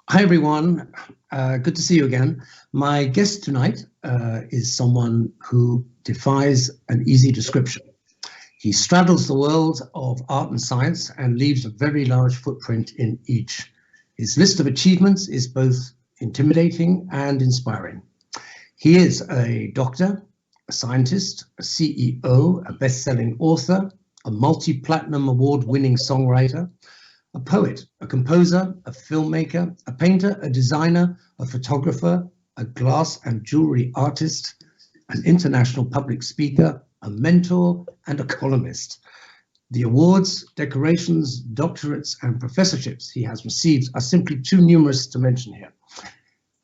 Hi, everyone. Good to see you again. My guest tonight is someone who defies an easy description. He straddles the world of art and science and leaves a very large footprint in each. His list of achievements is both intimidating and inspiring. He is a doctor, a scientist, a CEO, a best-selling author, a multi-platinum award-winning songwriter, a poet, a composer, a filmmaker, a painter, a designer, a photographer, a glass and jewelry artist, an international public speaker, a mentor, and a columnist. The awards, decorations, doctorates, and professorships he has received are simply too numerous to mention here.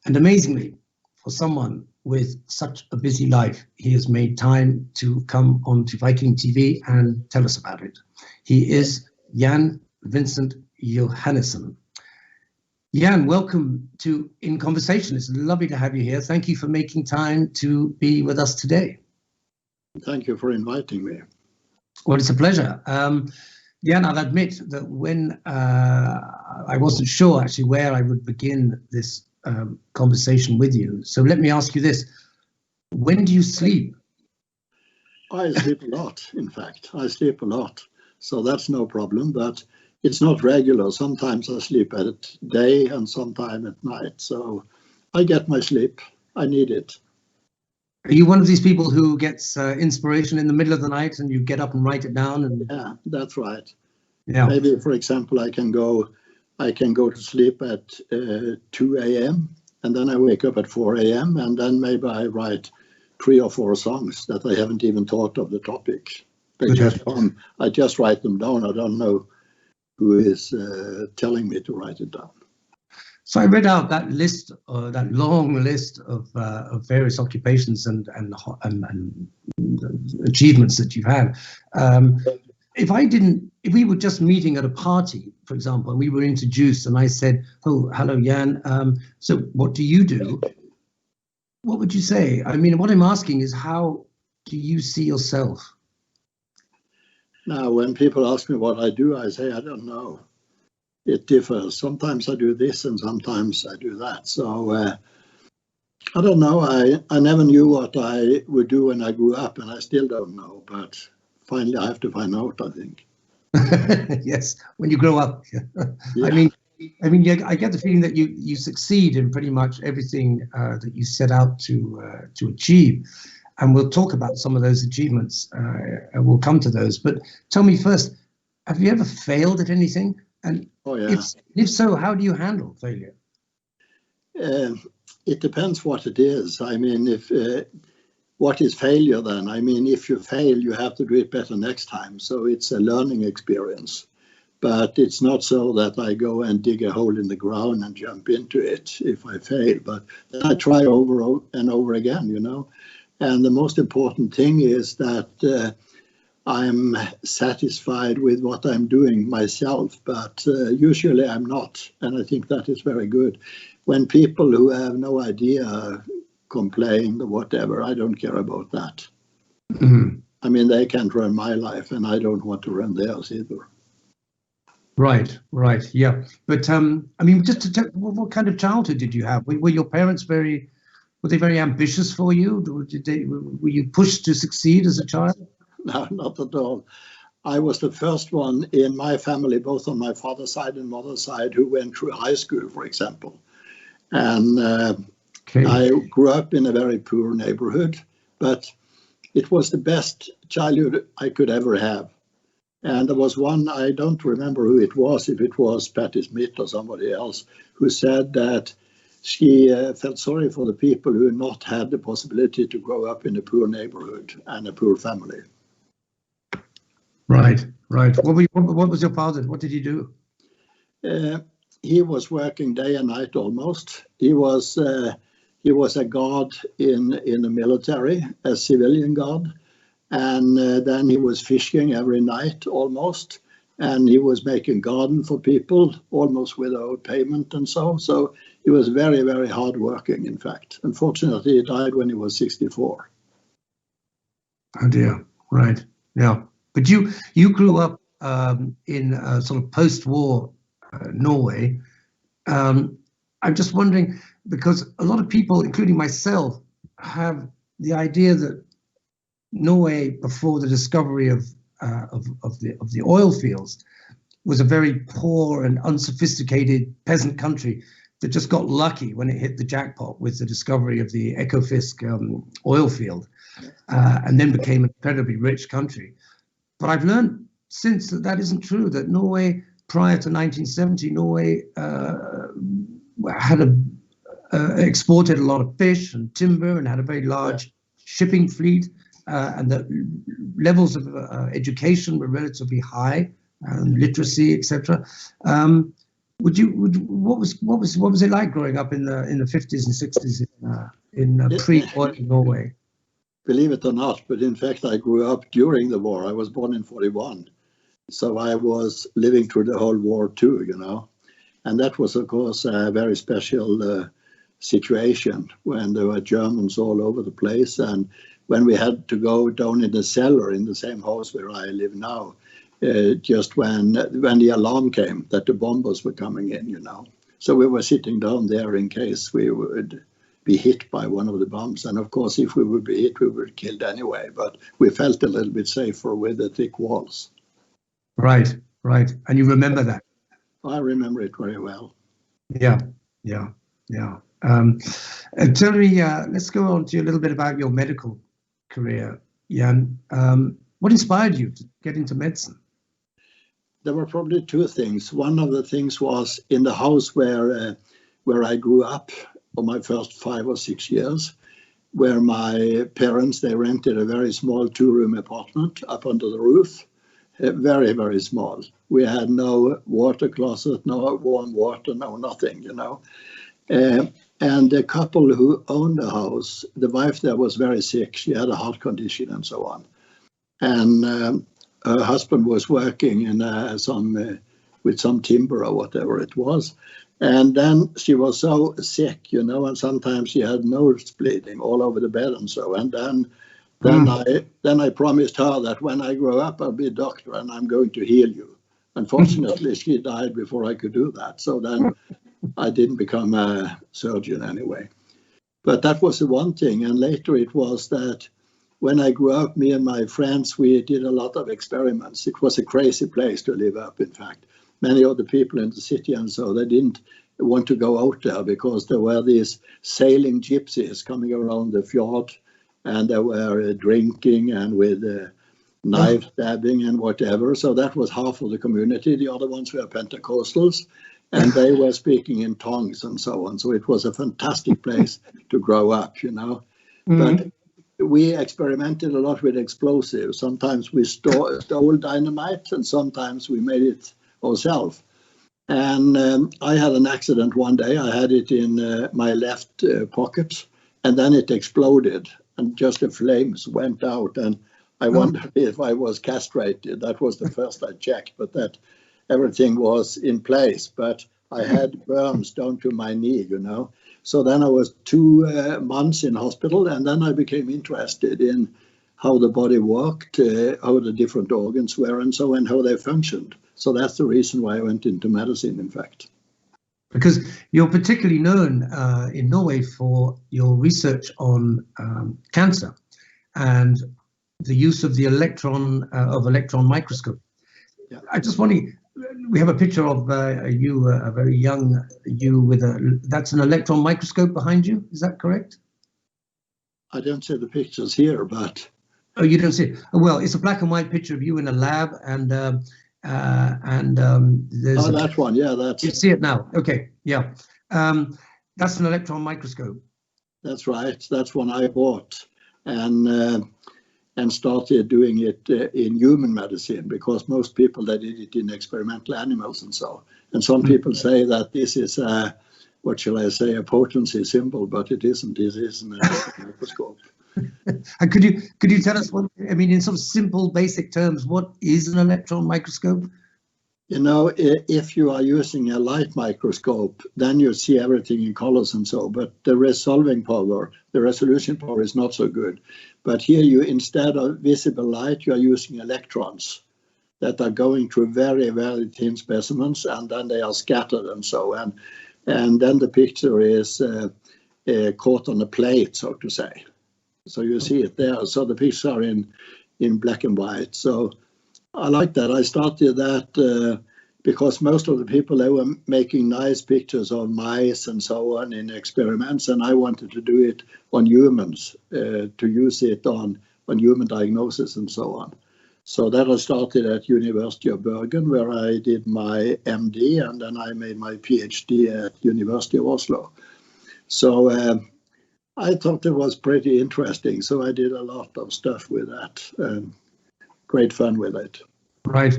And amazingly, for someone with such a busy life, he has made time to come on to Viking.TV and tell us about it. He is Jan Vincents Johannessen. Jan, welcome to In Conversation. It's lovely to have you here. Thank you for making time to be with us today. Thank you for inviting me. Well, it's a pleasure. Jan, I'll admit that when I wasn't sure actually where I would begin this conversation with you. So let me ask you this. When do you sleep? I sleep a lot, in fact. I sleep a lot. So that's no problem, but it's not regular. Sometimes I sleep at day and sometimes at night. So I get my sleep. I need it. Are you one of these people who gets inspiration in the middle of the night and you get up and write it down? And yeah, that's right. Yeah. Maybe, for example, I can go to sleep at 2 a.m. and then I wake up at 4 a.m. and then maybe I write 3 or 4 songs that I haven't even thought of the topic. I just write them down. I don't know who is telling me to write it down. So I read out that list, that long list of various occupations and achievements that you've had. If we were just meeting at a party, for example, and we were introduced, and I said, "Oh, hello, Jan. So what do you do?" What would you say? I mean, what I'm asking is, how do you see yourself? Now, when people ask me what I do, I say, I don't know. It differs. Sometimes I do this and sometimes I do that. So I don't know. I never knew what I would do when I grew up, and I still don't know. But finally, I have to find out, I think. Yes, when you grow up. Yeah. I mean, I get the feeling that you succeed in pretty much everything that you set out to achieve. And we'll talk about some of those achievements. We'll come to those. But tell me first, have you ever failed at anything? And oh, yeah. if so, how do you handle failure? It depends what it is. I mean, what is failure then? I mean, if you fail, you have to do it better next time. So it's a learning experience. But it's not so that I go and dig a hole in the ground and jump into it if I fail. But then I try over and over again, you know. And the most important thing is that I'm satisfied with what I'm doing myself, but usually I'm not. And I think that is very good. When people who have no idea complain or whatever, I don't care about that. Mm-hmm. I mean, they can't run my life and I don't want to run theirs either. Right, yeah. But I mean, just to tell, what kind of childhood did you have? Were your parents were they very ambitious for you? Were you pushed to succeed as a child? No, not at all. I was the first one in my family, both on my father's side and mother's side, who went through high school, for example. And I grew up in a very poor neighborhood, but it was the best childhood I could ever have. And there was one, I don't remember who it was, if it was Patti Smith or somebody else, who said that she felt sorry for the people who had not had the possibility to grow up in a poor neighborhood and a poor family. Right. What was your father? What did he do? He was working day and night almost. He was a guard in the military, a civilian guard, and then he was fishing every night almost, and he was making garden for people almost without payment and so. So he was very, very hard working, in fact. Unfortunately, he died when he was 64. Oh dear. Right. Yeah. But you grew up in sort of post-war Norway. I'm just wondering, because a lot of people, including myself, have the idea that Norway, before the discovery of the oil fields, was a very poor and unsophisticated peasant country that just got lucky when it hit the jackpot with the discovery of the Ekofisk oil field, and then became an incredibly rich country. But I've learned since that that isn't true, that Norway, prior to 1970, Norway had exported a lot of fish and timber and had a very large shipping fleet, and the levels of education were relatively high, literacy, etc. What was it like growing up in the 50s and 60s in pre-oil Norway? Believe it or not, but in fact I grew up during the war. I was born in 41, so I was living through the whole war too, you know. And that was, of course, a very special situation when there were Germans all over the place, and when we had to go down in the cellar in the same house where I live now, just when the alarm came that the bombers were coming in, you know. So we were sitting down there in case we would be hit by one of the bombs. And of course, if we would be hit, we were killed anyway. But we felt a little bit safer with the thick walls. Right, right. And you remember that? I remember it very well. Yeah. Tell me, let's go on to a little bit about your medical career, Jan. What inspired you to get into medicine? There were probably two things. One of the things was in the house where I grew up for my first 5 or 6 years, where my parents, they rented a very small 2-room apartment up under the roof, very, very small. We had no water closet, no warm water, no nothing, you know. And the couple who owned the house, the wife there was very sick. She had a heart condition and so on. And her husband was working in with some timber or whatever it was. And then she was so sick, you know, and sometimes she had nose bleeding all over the bed and so. And then I promised her that when I grow up, I'll be a doctor and I'm going to heal you. Unfortunately, she died before I could do that. So then I didn't become a surgeon anyway. But that was the one thing. And later it was that when I grew up, me and my friends, we did a lot of experiments. It was a crazy place to live up, in fact. Many of the people in the city and so, they didn't want to go out there because there were these sailing gypsies coming around the fjord, and they were drinking and with knife stabbing and whatever. So that was half of the community. The other ones were Pentecostals, and they were speaking in tongues and so on. So it was a fantastic place to grow up, you know. But we experimented a lot with explosives. Sometimes we stole dynamite, and sometimes we made it ourselves. And I had an accident one day. I had it in my left pocket, and then it exploded, and just the flames went out. And I wondered if I was castrated. That was the first I checked, but that everything was in place. But I had burns down to my knee, you know. So then I was 2 months in hospital, and then I became interested in how the body worked, how the different organs were, and so on, how they functioned. So that's the reason why I went into medicine, in fact. Because you're particularly known in Norway for your research on cancer and the use of the electron microscope. Yeah. I just wondering, we have a picture of you, a very young you with that's an electron microscope behind you. Is that correct? I don't see the pictures here, but. Oh, you don't see it? Well, it's a black and white picture of you in a lab, and there's. Oh, that one, yeah, that's. You see it now? Okay, yeah. That's an electron microscope. That's right. That's one I bought, and started doing it in human medicine, because most people, they did it in experimental animals and so. And some people say that this is a, what shall I say, a potency symbol, but it isn't. It is an electron microscope. And could you tell us what, I mean, in some simple basic terms, what is an electron microscope? You know, if you are using a light microscope, then you see everything in colors and so, but the resolution power is not so good. But here you, instead of visible light, you are using electrons that are going through very, very thin specimens, and then they are scattered and so. And and then the picture is caught on a plate, so to say. So you see it there. So the pictures are in black and white. So I like that. I started that because most of the people, they were making nice pictures of mice and so on in experiments, and I wanted to do it on humans, to use it on human diagnosis and so on. So that I started at University of Bergen, where I did my MD, and then I made my PhD at University of Oslo. So I thought it was pretty interesting, so I did a lot of stuff with that. Great fun with it. Right.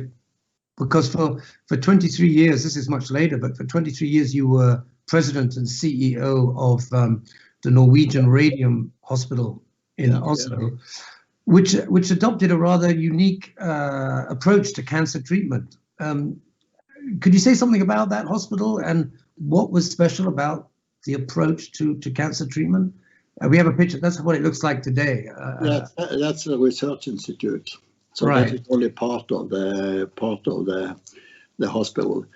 Because for 23 years, this is much later, but for 23 years you were president and CEO of the Norwegian Radium Hospital in Oslo, which adopted a rather unique approach to cancer treatment. Could you say something about that hospital and what was special about the approach to cancer treatment? We have a picture. That's what it looks like today. That's a research institute. So right. That is only part of the hospital,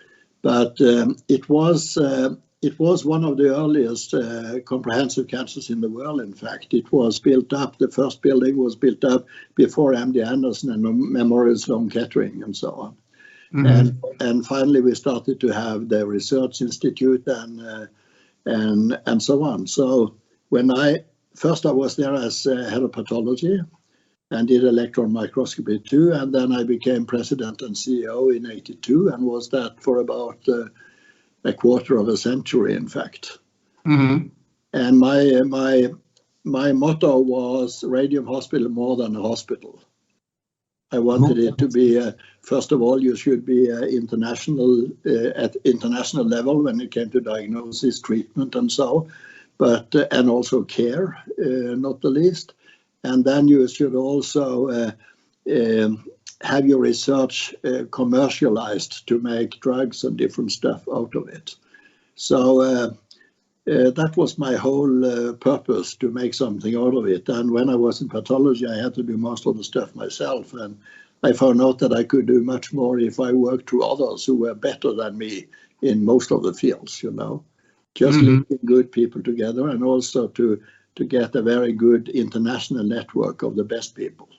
but it was one of the earliest comprehensive cancers in the world. In fact, it was built up. The first building was built up before MD Anderson and Memorial Sloan Kettering and so on. Mm-hmm. And finally, we started to have the research institute and so on. So when I was there as head of pathology, and did electron microscopy too, and then I became president and CEO in '82, and was that for about a quarter of a century, in fact. Mm-hmm. And my motto was Radium Hospital more than a hospital. I wanted it to be first of all, you should be international at international level when it came to diagnosis, treatment, and so, but and also care, not the least. And then you should also have your research commercialized to make drugs and different stuff out of it. So that was my whole purpose, to make something out of it. And when I was in pathology, I had to do most of the stuff myself. And I found out that I could do much more if I worked with others who were better than me in most of the fields, just linking good people together, and also to get a very good international network of the best people.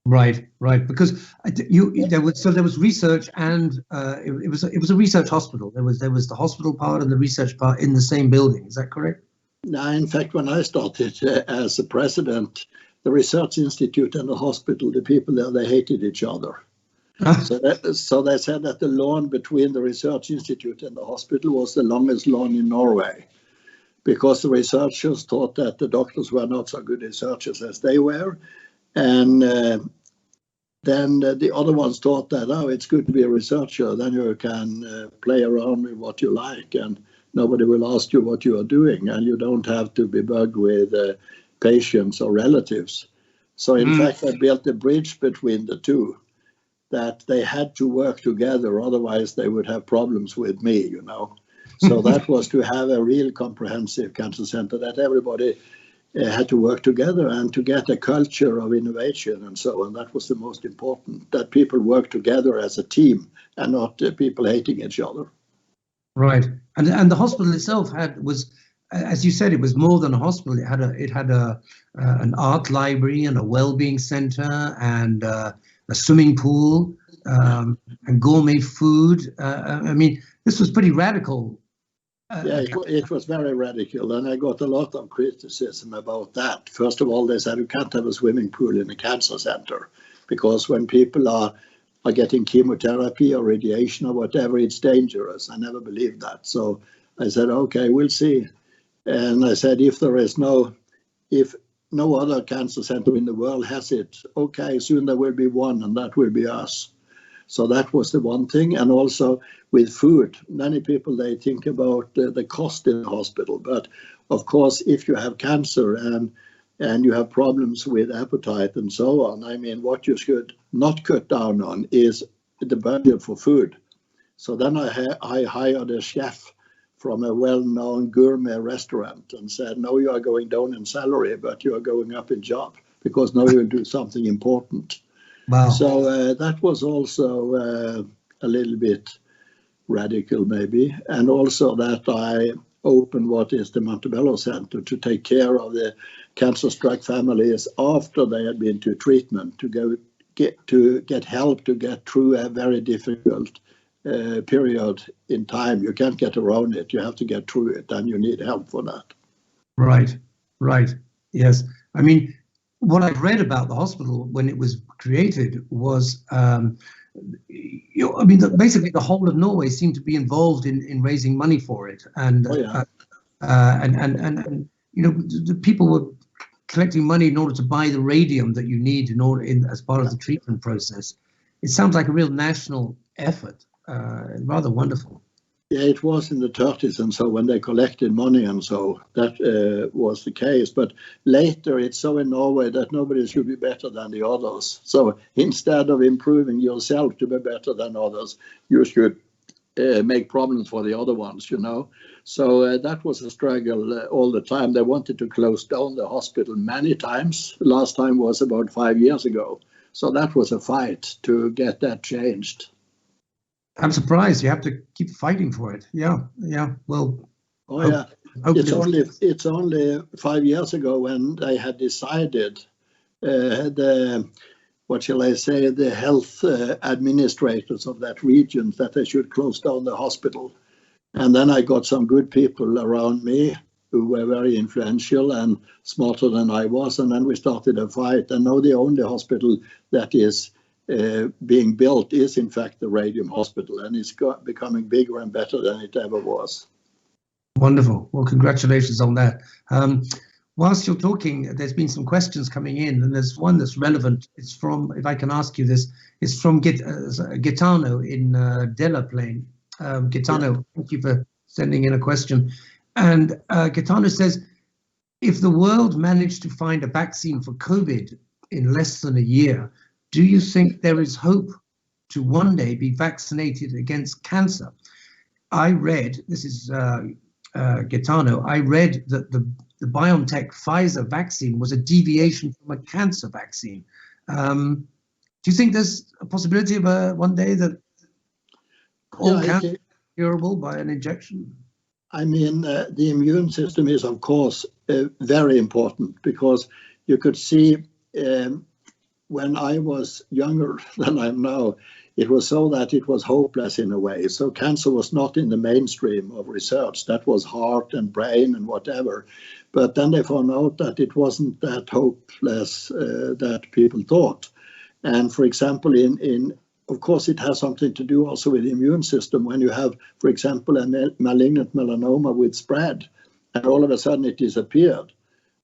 Right. Because there was research, and it was a research hospital. There was the hospital part and the research part in the same building. Is that correct? No, in fact, when I started as a president, the research institute and the hospital, the people there, they hated each other. So they said that the lawn between the research institute and the hospital was the longest lawn in Norway, because the researchers thought that the doctors were not so good researchers as they were. And then the other ones thought that, it's good to be a researcher, then you can play around with what you like, and nobody will ask you what you are doing, and you don't have to be bugged with patients or relatives. So in fact, I built a bridge between the two, that they had to work together, otherwise they would have problems with me, So that was to have a real comprehensive cancer center, that everybody had to work together and to get a culture of innovation and so on. That was the most important, that people work together as a team and not people hating each other. Right. And the hospital itself was, as you said, it was more than a hospital. It had an art library and a well-being center and a swimming pool and gourmet food. I mean, this was pretty radical. It was very radical, and I got a lot of criticism about that. First of all, they said you can't have a swimming pool in a cancer center, because when people are getting chemotherapy or radiation or whatever, it's dangerous. I never believed that. So I said, okay, we'll see. And I said, if no other cancer center in the world has it, okay, soon there will be one, and that will be us. So that was the one thing. And also with food, many people, they think about the cost in the hospital. But of course, if you have cancer and you have problems with appetite and so on, I mean, what you should not cut down on is the budget for food. So then I hired a chef from a well-known gourmet restaurant and said, no, you are going down in salary, but you are going up in job, because now you'll do something important. Wow. So that was also a little bit radical maybe, and also that I opened what is the Montebello Center to take care of the cancer-struck families after they had been to treatment, to get help to get through a very difficult period in time. You can't get around it. You have to get through it, and you need help for that. Right, right. Yes. I mean, what I've read about the hospital when it was created was, basically the whole of Norway seemed to be involved in raising money for it, and and the people were collecting money in order to buy the radium that you need as part of the treatment process. It sounds like a real national effort. Rather wonderful. Yeah, it was in the 30s and so when they collected money and so that was the case. But later it's so in Norway that nobody should be better than the others. So instead of improving yourself to be better than others, you should make problems for the other ones, you know. So that was a struggle all the time. They wanted to close down the hospital many times. Last time was about 5 years ago. So that was a fight to get that changed. I'm surprised you have to keep fighting for it. Yeah. Well. Oh yeah. It's only 5 years ago when they had decided the health administrators of that region that they should close down the hospital. And then I got some good people around me who were very influential and smarter than I was, and then we started a fight. And now the only hospital that is being built is in fact the radium hospital, and it's becoming bigger and better than it ever was. Wonderful. Well, congratulations on that. Whilst you're talking, there's been some questions coming in, and there's one that's relevant. It's from, if I can ask you this, it's from Gitano in Delaplane. Gitano, thank you for sending in a question. And Gitano says, if the world managed to find a vaccine for COVID in less than a year, do you think there is hope to one day be vaccinated against cancer? I read, this is Gitano, I read that the BioNTech Pfizer vaccine was a deviation from a cancer vaccine. Do you think there's a possibility of one day that all cancer is curable by an injection? I mean, the immune system is, of course, very important, because you could see when I was younger than I am now, it was so that it was hopeless in a way. So cancer was not in the mainstream of research. That was heart and brain and whatever. But then they found out that it wasn't that hopeless that people thought. And for example, of course, it has something to do also with the immune system. When you have, for example, a malignant melanoma with spread, and all of a sudden it disappeared,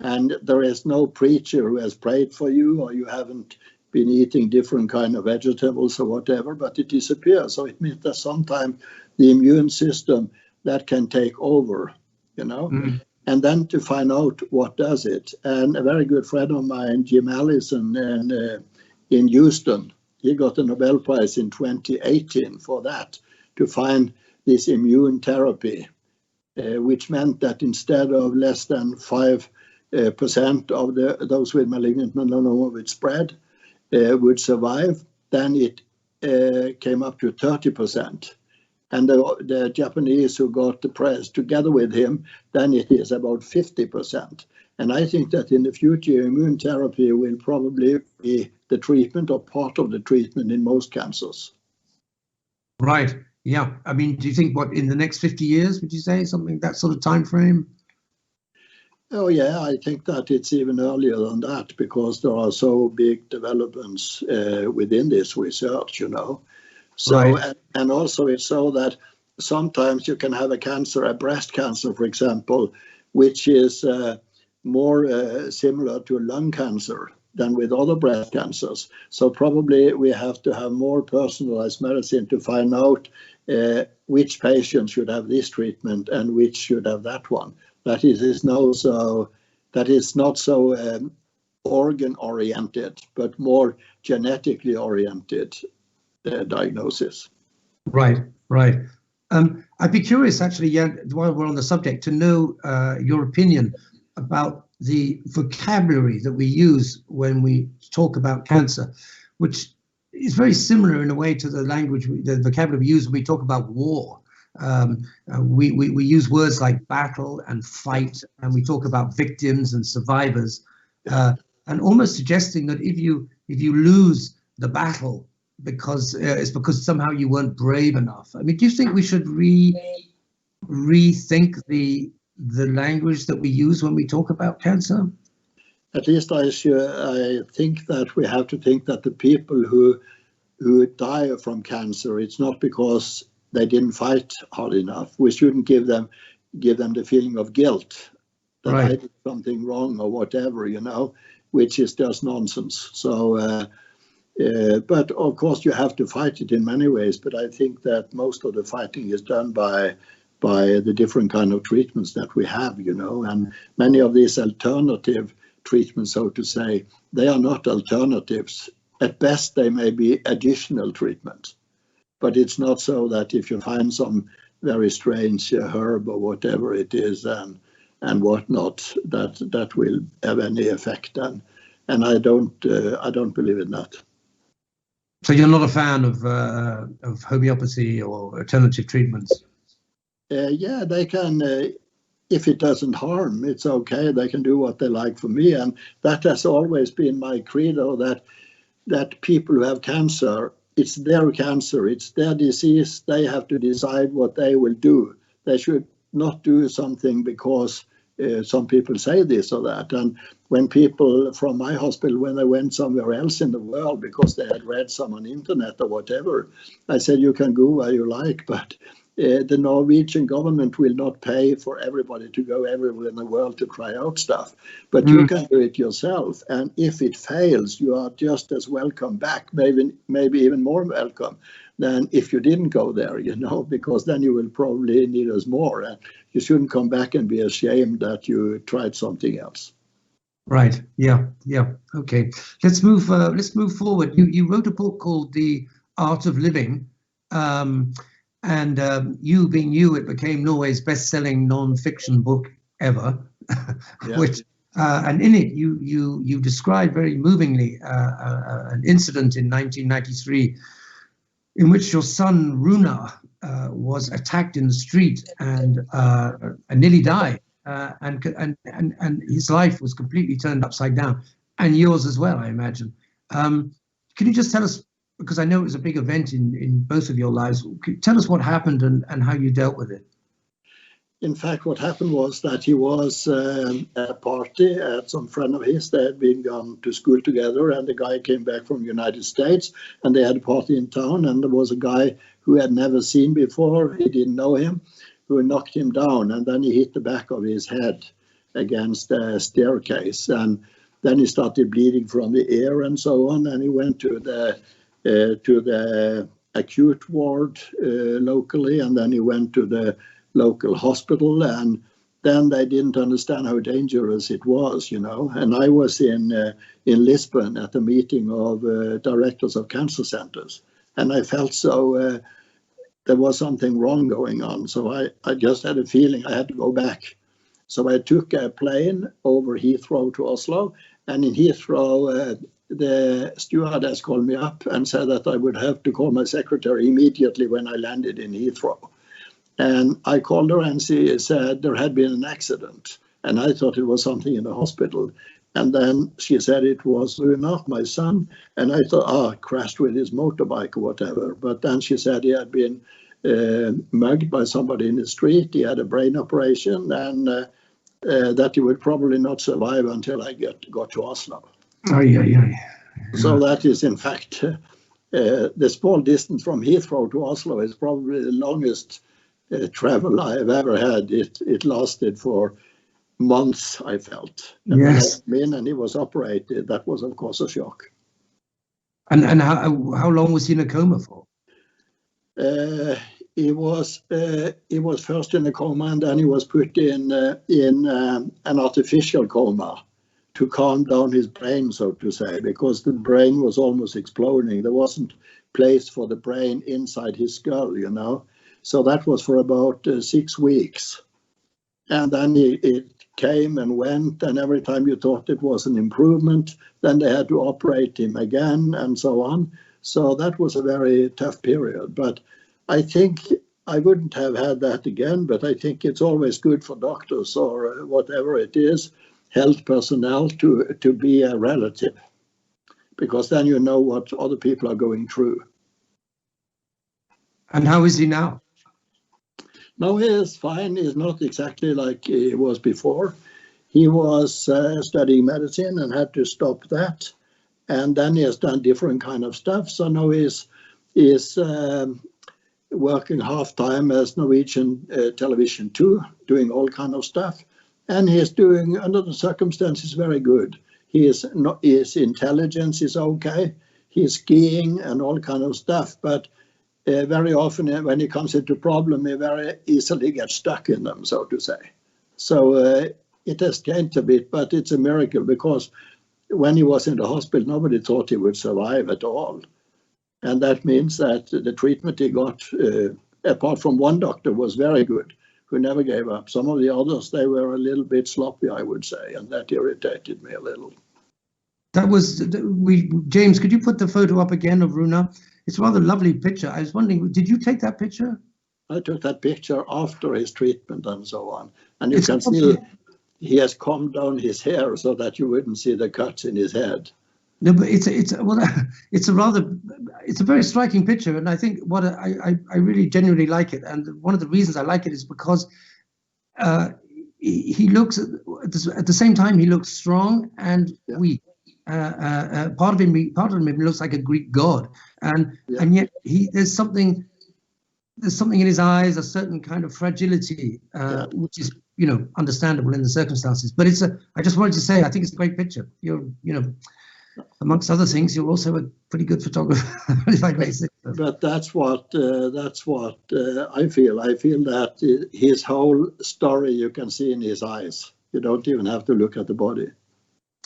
and there is no preacher who has prayed for you, or you haven't been eating different kind of vegetables or whatever, but it disappears. So it means that sometimes the immune system that can take over, you know. Mm-hmm. And then to find out what does it. And a very good friend of mine, Jim Allison, in Houston, he got a Nobel Prize in 2018 for that, to find this immune therapy, which meant that instead of less than 5% of those with malignant melanoma with spread would survive, then it came up to 30%. And the Japanese who got the prize together with him, then it is about 50%. And I think that in the future, immune therapy will probably be the treatment or part of the treatment in most cancers. Right. Yeah. I mean, do you think in the next 50 years, would you say something that sort of time frame? Oh yeah, I think that it's even earlier than that, because there are so big developments within this research, you know. So right. And also it's so that sometimes you can have a breast cancer, for example, which is more similar to lung cancer than with other breast cancers. So probably we have to have more personalized medicine to find out which patients should have this treatment and which should have that one. That is not so organ oriented, but more genetically oriented diagnosis. Right. I'd be curious, actually, Jan, while we're on the subject, to know your opinion about the vocabulary that we use when we talk about cancer, which is very similar in a way to the language, the vocabulary we use when we talk about war. We use words like battle and fight, and we talk about victims and survivors, and almost suggesting that if you lose the battle because it's because somehow you weren't brave enough. I mean, do you think we should rethink the language that we use when we talk about cancer? At least I think that we have to think that the people who die from cancer, it's not because they didn't fight hard enough. We shouldn't give them the feeling of guilt that I did something wrong or whatever, which is just nonsense. So, but of course you have to fight it in many ways. But I think that most of the fighting is done by the different kind of treatments that we have, and many of these alternative treatments, so to say, they are not alternatives. At best, they may be additional treatment. But it's not so that if you find some very strange herb or whatever it is and whatnot, that will have any effect. And I don't believe in that. So you're not a fan of homeopathy or alternative treatments? Yeah, they can. If it doesn't harm, it's okay. They can do what they like for me, and that has always been my credo. That people who have cancer, it's their cancer, it's their disease. They have to decide what they will do. They should not do something because some people say this or that. And when people from my hospital, when they went somewhere else in the world because they had read some on internet or whatever, I said, you can go where you like, but the Norwegian government will not pay for everybody to go everywhere in the world to try out stuff. But you can do it yourself. And if it fails, you are just as welcome back, maybe even more welcome than if you didn't go there, because then you will probably need us more. And you shouldn't come back and be ashamed that you tried something else. Right. Yeah. Okay. Let's move forward. You wrote a book called The Art of Living. And you being you, it became Norway's best-selling non-fiction book ever. Yeah. Which and in it you describe very movingly an incident in 1993 in which your son Runa was attacked in the street and nearly died, and his life was completely turned upside down, and yours as well, I imagine. Can you just tell us? Because I know it was a big event in both of your lives. Tell us what happened and how you dealt with it. In fact, what happened was that he was at a party at some friend of his. They had been gone to school together, and the guy came back from the United States, and they had a party in town, and there was a guy who had never seen before. He didn't know him, who knocked him down, and then he hit the back of his head against the staircase, and then he started bleeding from the ear and so on, and he went to the acute ward locally, and then he went to the local hospital, and then they didn't understand how dangerous it was, And I was in Lisbon at a meeting of directors of cancer centers, and I felt so there was something wrong going on. So I just had a feeling I had to go back. So I took a plane over Heathrow to Oslo, and in Heathrow, the stewardess called me up and said that I would have to call my secretary immediately when I landed in Heathrow. And I called her, and she said there had been an accident, and I thought it was something in the hospital. And then she said it was Runa, my son, and I thought, crashed with his motorbike or whatever. But then she said he had been mugged by somebody in the street, he had a brain operation, and that he would probably not survive until I got to Oslo. So that is, in fact, the small distance from Heathrow to Oslo is probably the longest travel I have ever had. It lasted for months, I felt. And yes. When I came in and he was operated, that was, of course, a shock. And how long was he in a coma for? He was first in a coma, and then he was put in an artificial coma to calm down his brain, so to say, because the brain was almost exploding. There wasn't place for the brain inside his skull, So that was for about 6 weeks. And then it came and went, and every time you thought it was an improvement, then they had to operate him again and so on. So that was a very tough period. But I think I wouldn't have had that again, but I think it's always good for doctors or whatever it is, health personnel, to be a relative, because then you know what other people are going through. And how is he now? No, he is fine. He's not exactly like he was before. He was studying medicine and had to stop that. And then he has done different kind of stuff. So now he's working half-time as Norwegian television too, doing all kind of stuff. And he's doing, under the circumstances, very good. His intelligence is okay. He's skiing and all kind of stuff. But very often when he comes into problem, he very easily gets stuck in them, so to say. So it has changed a bit, but it's a miracle, because when he was in the hospital, nobody thought he would survive at all. And that means that the treatment he got, apart from one doctor, was very good, who never gave up. Some of the others, they were a little bit sloppy, I would say, and that irritated me a little. That was, James, could you put the photo up again of Rune? It's a rather lovely picture. I was wondering, did you take that picture? I took that picture after his treatment and so on. And you can see he has combed down his hair so that you wouldn't see the cuts in his head. No, but it's a very striking picture, and I think what I really genuinely like it, and one of the reasons I like it is because he looks at the same time he looks strong and weak. Part of him looks like a Greek god, and yet there's something in his eyes, a certain kind of fragility, which is understandable in the circumstances. But I just wanted to say, I think it's a great picture. You're amongst other things, you're also a pretty good photographer, if I may say so. But that's what I feel. I feel that his whole story you can see in his eyes. You don't even have to look at the body.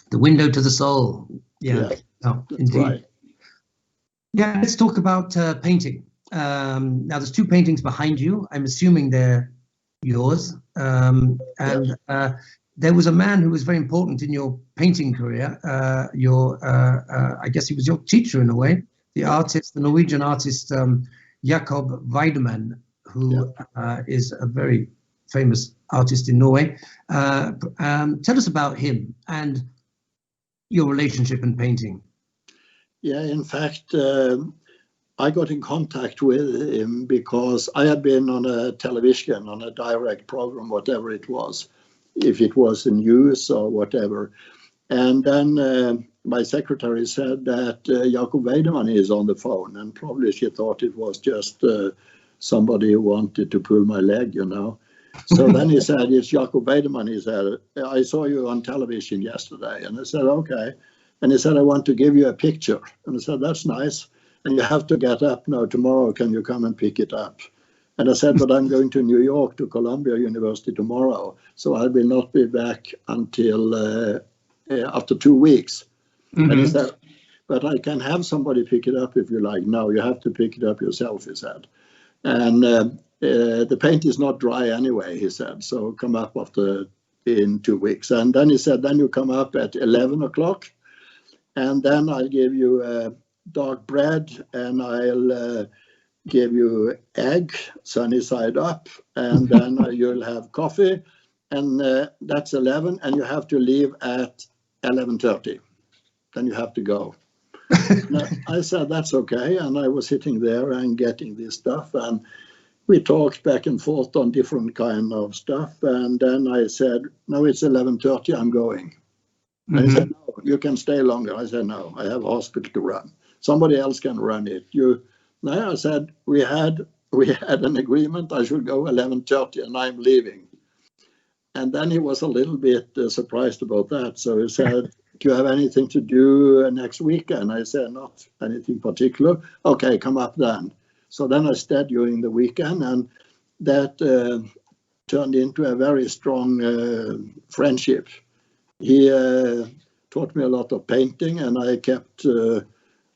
The window to the soul. Yeah. No, indeed. Right. Yeah, let's talk about painting. Now, there's two paintings behind you. I'm assuming they're yours. There was a man who was very important in your painting career. I guess he was your teacher in a way. The Norwegian artist Jakob Weidemann, who is a very famous artist in Norway. Tell us about him and your relationship in painting. Yeah, in fact, I got in contact with him because I had been on a television, on a direct program, whatever it was, if it was in news or whatever. And then my secretary said that Jakob Weidemann is on the phone, and probably she thought it was just somebody who wanted to pull my leg, So then he said, it's Jakob Weidemann. He said, I saw you on television yesterday. And I said, okay. And he said, I want to give you a picture. And I said, that's nice. And you have to get up now tomorrow. Can you come and pick it up? And I said, but I'm going to New York, to Columbia University tomorrow. So I will not be back until after 2 weeks. Mm-hmm. And he said, but I can have somebody pick it up if you like. No, you have to pick it up yourself, he said. And the paint is not dry anyway, he said. So come up in 2 weeks. And then he said, then you come up at 11 o'clock. And then I'll give you dark bread, and I'll give you egg, sunny side up, and then you'll have coffee, and that's 11, and you have to leave at 11:30. Then you have to go. I said, that's okay, and I was sitting there and getting this stuff, and we talked back and forth on different kind of stuff, and then I said, no, it's 11:30, I'm going. Mm-hmm. And he said, no, you can stay longer. I said, no, I have a hospital to run. Somebody else can run it. No, I said, we had an agreement. I should go 11:30 and I'm leaving. And then he was a little bit surprised about that. So he said, do you have anything to do next weekend? I said, not anything particular. Okay, come up then. So then I stayed during the weekend, and that turned into a very strong friendship. He taught me a lot of painting, and I kept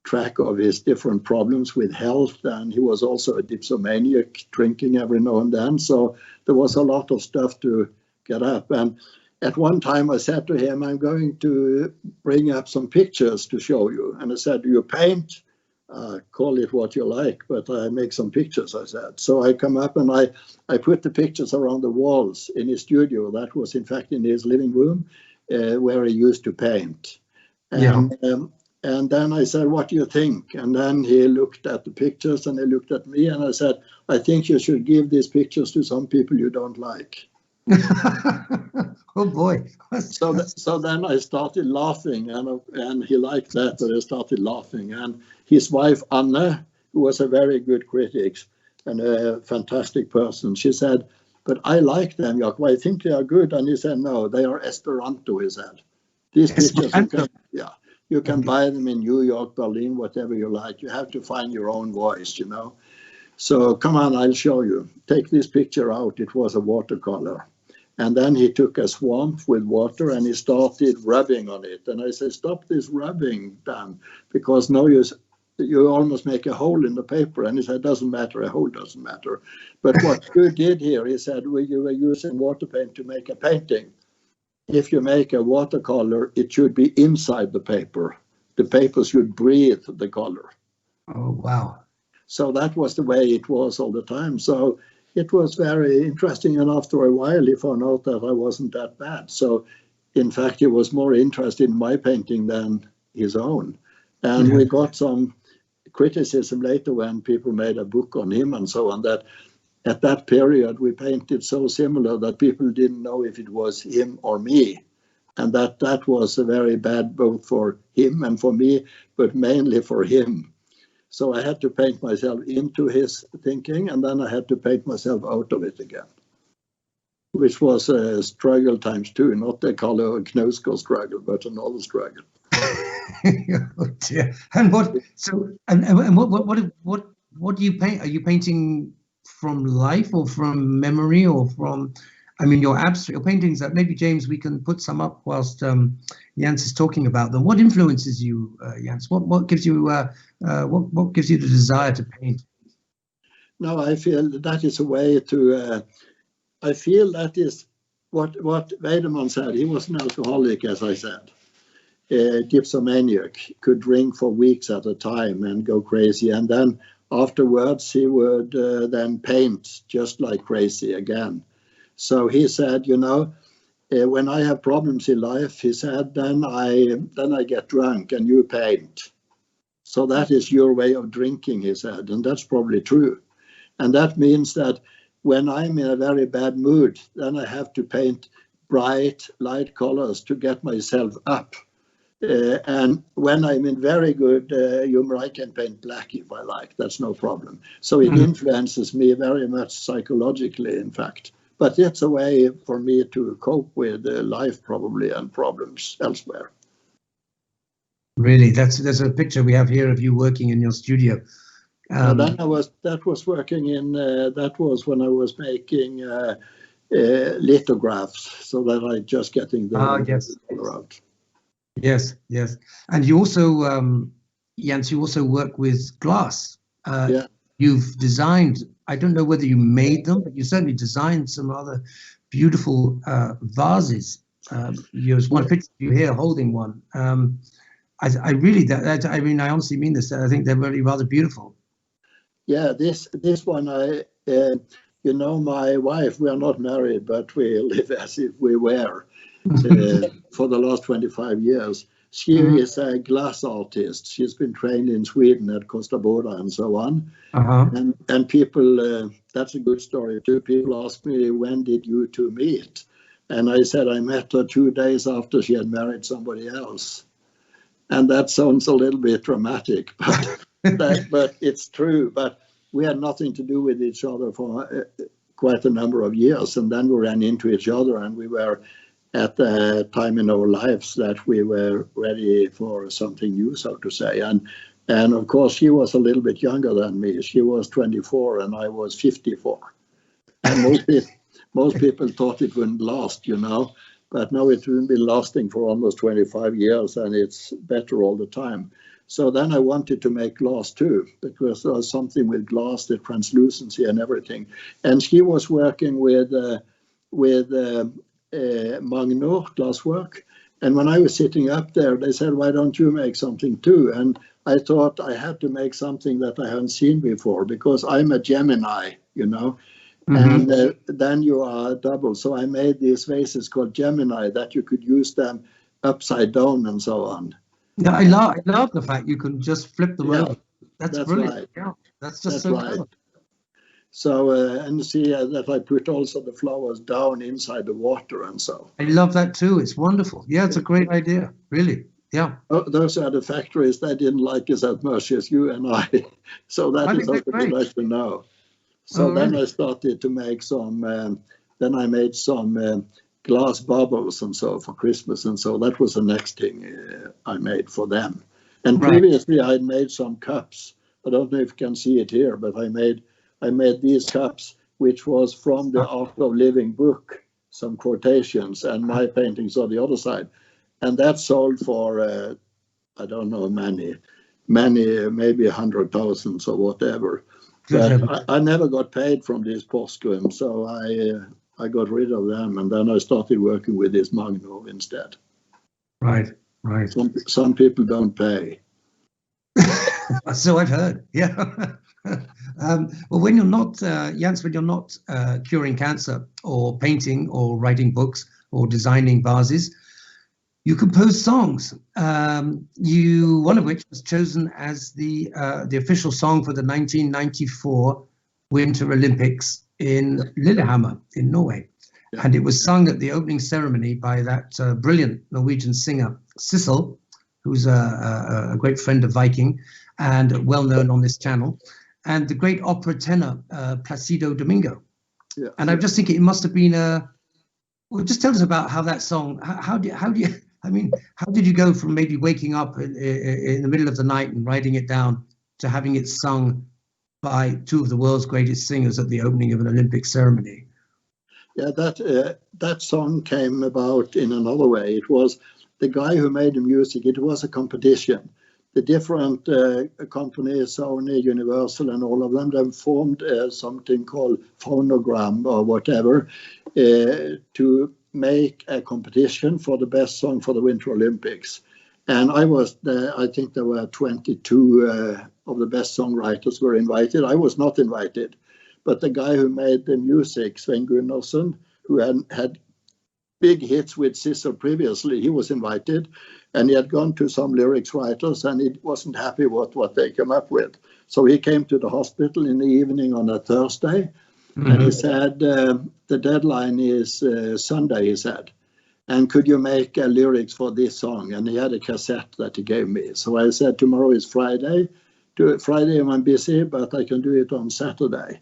track of his different problems with health, and he was also a dipsomaniac, drinking every now and then. So there was a lot of stuff to get up. And at one time I said to him, I'm going to bring up some pictures to show you. And I said, do you paint? call it what you like, but I make some pictures, I said. So I come up and I put the pictures around the walls in his studio. That was, in fact, in his living room where he used to paint. And, and then I said, what do you think? And then he looked at the pictures and he looked at me and I said, I think you should give these pictures to some people you don't like. Oh boy. So then I started laughing and he liked that, but I started laughing. And his wife, Anne, who was a very good critic and a fantastic person, she said, but I like them, Jakob. I think they are good. And he said, no, they are Esperanto, he said. These pictures, you can buy them in New York, Berlin, whatever you like. You have to find your own voice, you know. So come on, I'll show you. Take this picture out. It was a watercolor. And then he took a swamp with water and he started rubbing on it. And I said, stop this rubbing, Dan, because now you almost make a hole in the paper. And he said, doesn't matter, a hole doesn't matter. But what you did here, he said, well, you were using water paint to make a painting. If you make a watercolor, it should be inside the paper. The paper should breathe the color. Oh, wow. So that was the way it was all the time. So it was very interesting. And after a while, he found out that I wasn't that bad. So in fact, he was more interested in my painting than his own. And we got some criticism later when people made a book on him and so on, that at that period, we painted so similar that people didn't know if it was him or me. And that was very bad both for him and for me, but mainly for him. So I had to paint myself into his thinking, and then I had to paint myself out of it again, which was a struggle times two, not the color Knausgård struggle, but another struggle. Oh dear. And what do you paint? Are you painting from life or from memory or from, I mean, your paintings that maybe, James, we can put some up whilst Jans is talking about them. What influences you, Jans? What gives you what gives you the desire to paint? No, I feel that is a way to, I feel that is what Weidemann said. He was an alcoholic, as I said. Dipsomaniac, could drink for weeks at a time and go crazy. And then afterwards, he would then paint just like crazy again. So he said, you know, when I have problems in life, he said, then I get drunk and you paint. So that is your way of drinking, he said, and that's probably true. And that means that when I'm in a very bad mood, then I have to paint bright, light colors to get myself up. And when I'm in very good humor, I can paint black if I like. That's no problem. So it influences me very much psychologically, in fact. But it's a way for me to cope with life probably and problems elsewhere. Really, there's a picture we have here of you working in your studio. That was when I was making lithographs, so that I just getting the color out. Yes. And you also, Jans, you also work with glass. You've designed, I don't know whether you made them, but you certainly designed some other beautiful vases. There's one picture of you here holding one. I really, I mean, I honestly mean this. I think they're really rather beautiful. Yeah, this one, you know, my wife, we are not married, but we live as if we were. For the last 25 years. She is a glass artist. She's been trained in Sweden at Costa Boda and so on. And people, that's a good story too. People ask me, when did you two meet? And I said, I met her 2 days after she had married somebody else. And that sounds a little bit dramatic, but it's true. But we had nothing to do with each other for quite a number of years. And then we ran into each other, and we were at the time in our lives that we were ready for something new, so to say. And of course, she was a little bit younger than me. She was 24 and I was 54. And most people thought it wouldn't last, you know, but now it's been lasting for almost 25 years and it's better all the time. So then I wanted to make glass too, because there was something with glass, the translucency and everything. And she was working with Magnor glasswork. And when I was sitting up there, they said, why don't you make something too? And I thought I had to make something that I hadn't seen before, because I'm a Gemini, you know, and then you are double. So I made these vases called Gemini that you could use them upside down and so on. Yeah, I love the fact you can just flip them over. That's brilliant. Right. Yeah, that's just That's so right. clever. So, and you see that I put also the flowers down inside the water and so. I love that too. It's wonderful. Yeah, it's a great idea, really. Yeah. Oh, those are the factories. They didn't like us as much as you and I. So that is also nice to know. So then I started to make some, then I made some glass bubbles and so for Christmas. And so that was the next thing I made for them. And previously I made some cups. I don't know if you can see it here, but I made these cups, which was from the Art of Living book, some quotations, and my paintings on the other side. And that sold for, I don't know, many, maybe 100,000 or whatever. But I never got paid from this postscript, so I got rid of them, and then I started working with this Magnum instead. Right. Some people don't pay. So I've heard. Yeah. Well, when you're not, Jens, when you're not curing cancer or painting or writing books or designing vases, you compose songs. One of which was chosen as the official song for the 1994 Winter Olympics in Lillehammer in Norway. Yeah. And it was sung at the opening ceremony by that brilliant Norwegian singer, Sissel, who's a great friend of Viking and well known on this channel, and the great opera tenor, Placido Domingo. Yeah. And I'm just thinking it must have been well, just tell us about how that song, how did you go from maybe waking up in the middle of the night and writing it down to having it sung by two of the world's greatest singers at the opening of an Olympic ceremony? Yeah, that song came about in another way. It was the guy who made the music. It was a competition. The different companies, Sony, Universal, and all of them, they formed something called Phonogram or whatever to make a competition for the best song for the Winter Olympics. And I think there were 22 of the best songwriters were invited. I was not invited, but the guy who made the music, Svein Gunnarsson, who had big hits with Sissel previously, he was invited, and he had gone to some lyrics writers and he wasn't happy with what they came up with. So he came to the hospital in the evening on a Thursday, and he said, the deadline is Sunday, he said, and could you make lyrics for this song? And he had a cassette that he gave me. So I said, tomorrow is Friday. Friday I'm busy, but I can do it on Saturday.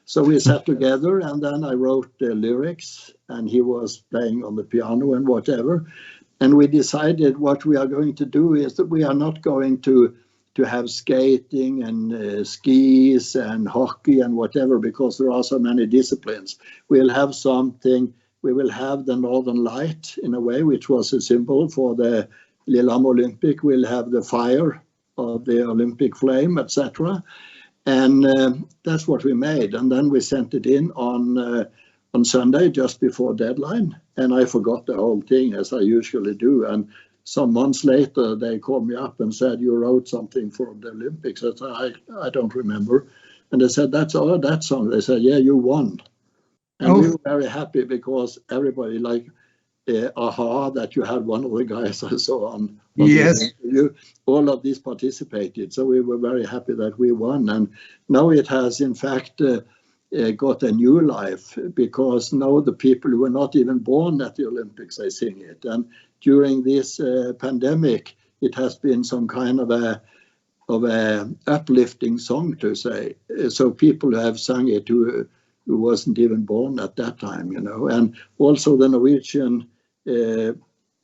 So we sat together, and then I wrote the lyrics, and he was playing on the piano and whatever. And we decided what we are going to do is that we are not going to have skating and skis and hockey and whatever, because there are so many disciplines. We'll have something, we will have the Northern Light in a way, which was a symbol for the Lillehammer Olympic. We'll have the fire of the Olympic flame, etc. And that's what we made. And then we sent it in on Sunday, just before deadline. And I forgot the whole thing, as I usually do. And some months later, they called me up and said, you wrote something for the Olympics. I said, I don't remember. And they said, that's all that song. They said, yeah, you won. And we were very happy, because everybody liked aha, that you had one of the guys I saw on yes. All of these participated. So we were very happy that we won. And now it has, in fact, got a new life, because now the people who were not even born at the Olympics, they sing it. And during this pandemic, it has been some kind of a uplifting song, to say. So people have sung it who wasn't even born at that time, you know. And also the Norwegian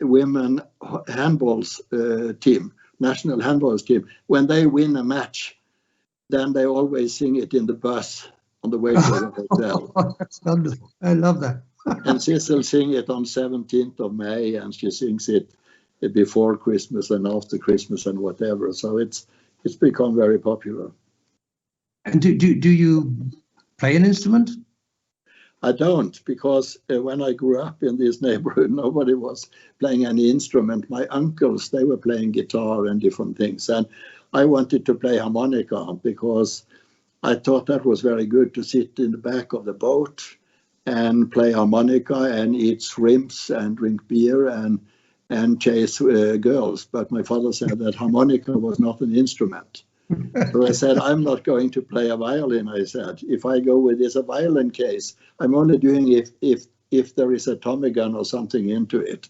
women handballs team, national handballs team, when they win a match, then they always sing it in the bus on the way to the hotel. That's wonderful. I love that. And Sissel sings it on 17th of May, and she sings it before Christmas and after Christmas and whatever. So it's become very popular. And do you play an instrument? I don't, because when I grew up in this neighborhood, nobody was playing any instrument. My uncles, they were playing guitar and different things. And I wanted to play harmonica because I thought that was very good to sit in the back of the boat and play harmonica and eat shrimps and drink beer and chase girls. But my father said that harmonica was not an instrument. So I said, I'm not going to play a violin. I said, if I go with this a violin case, I'm only doing if there is a Tommy gun or something into it.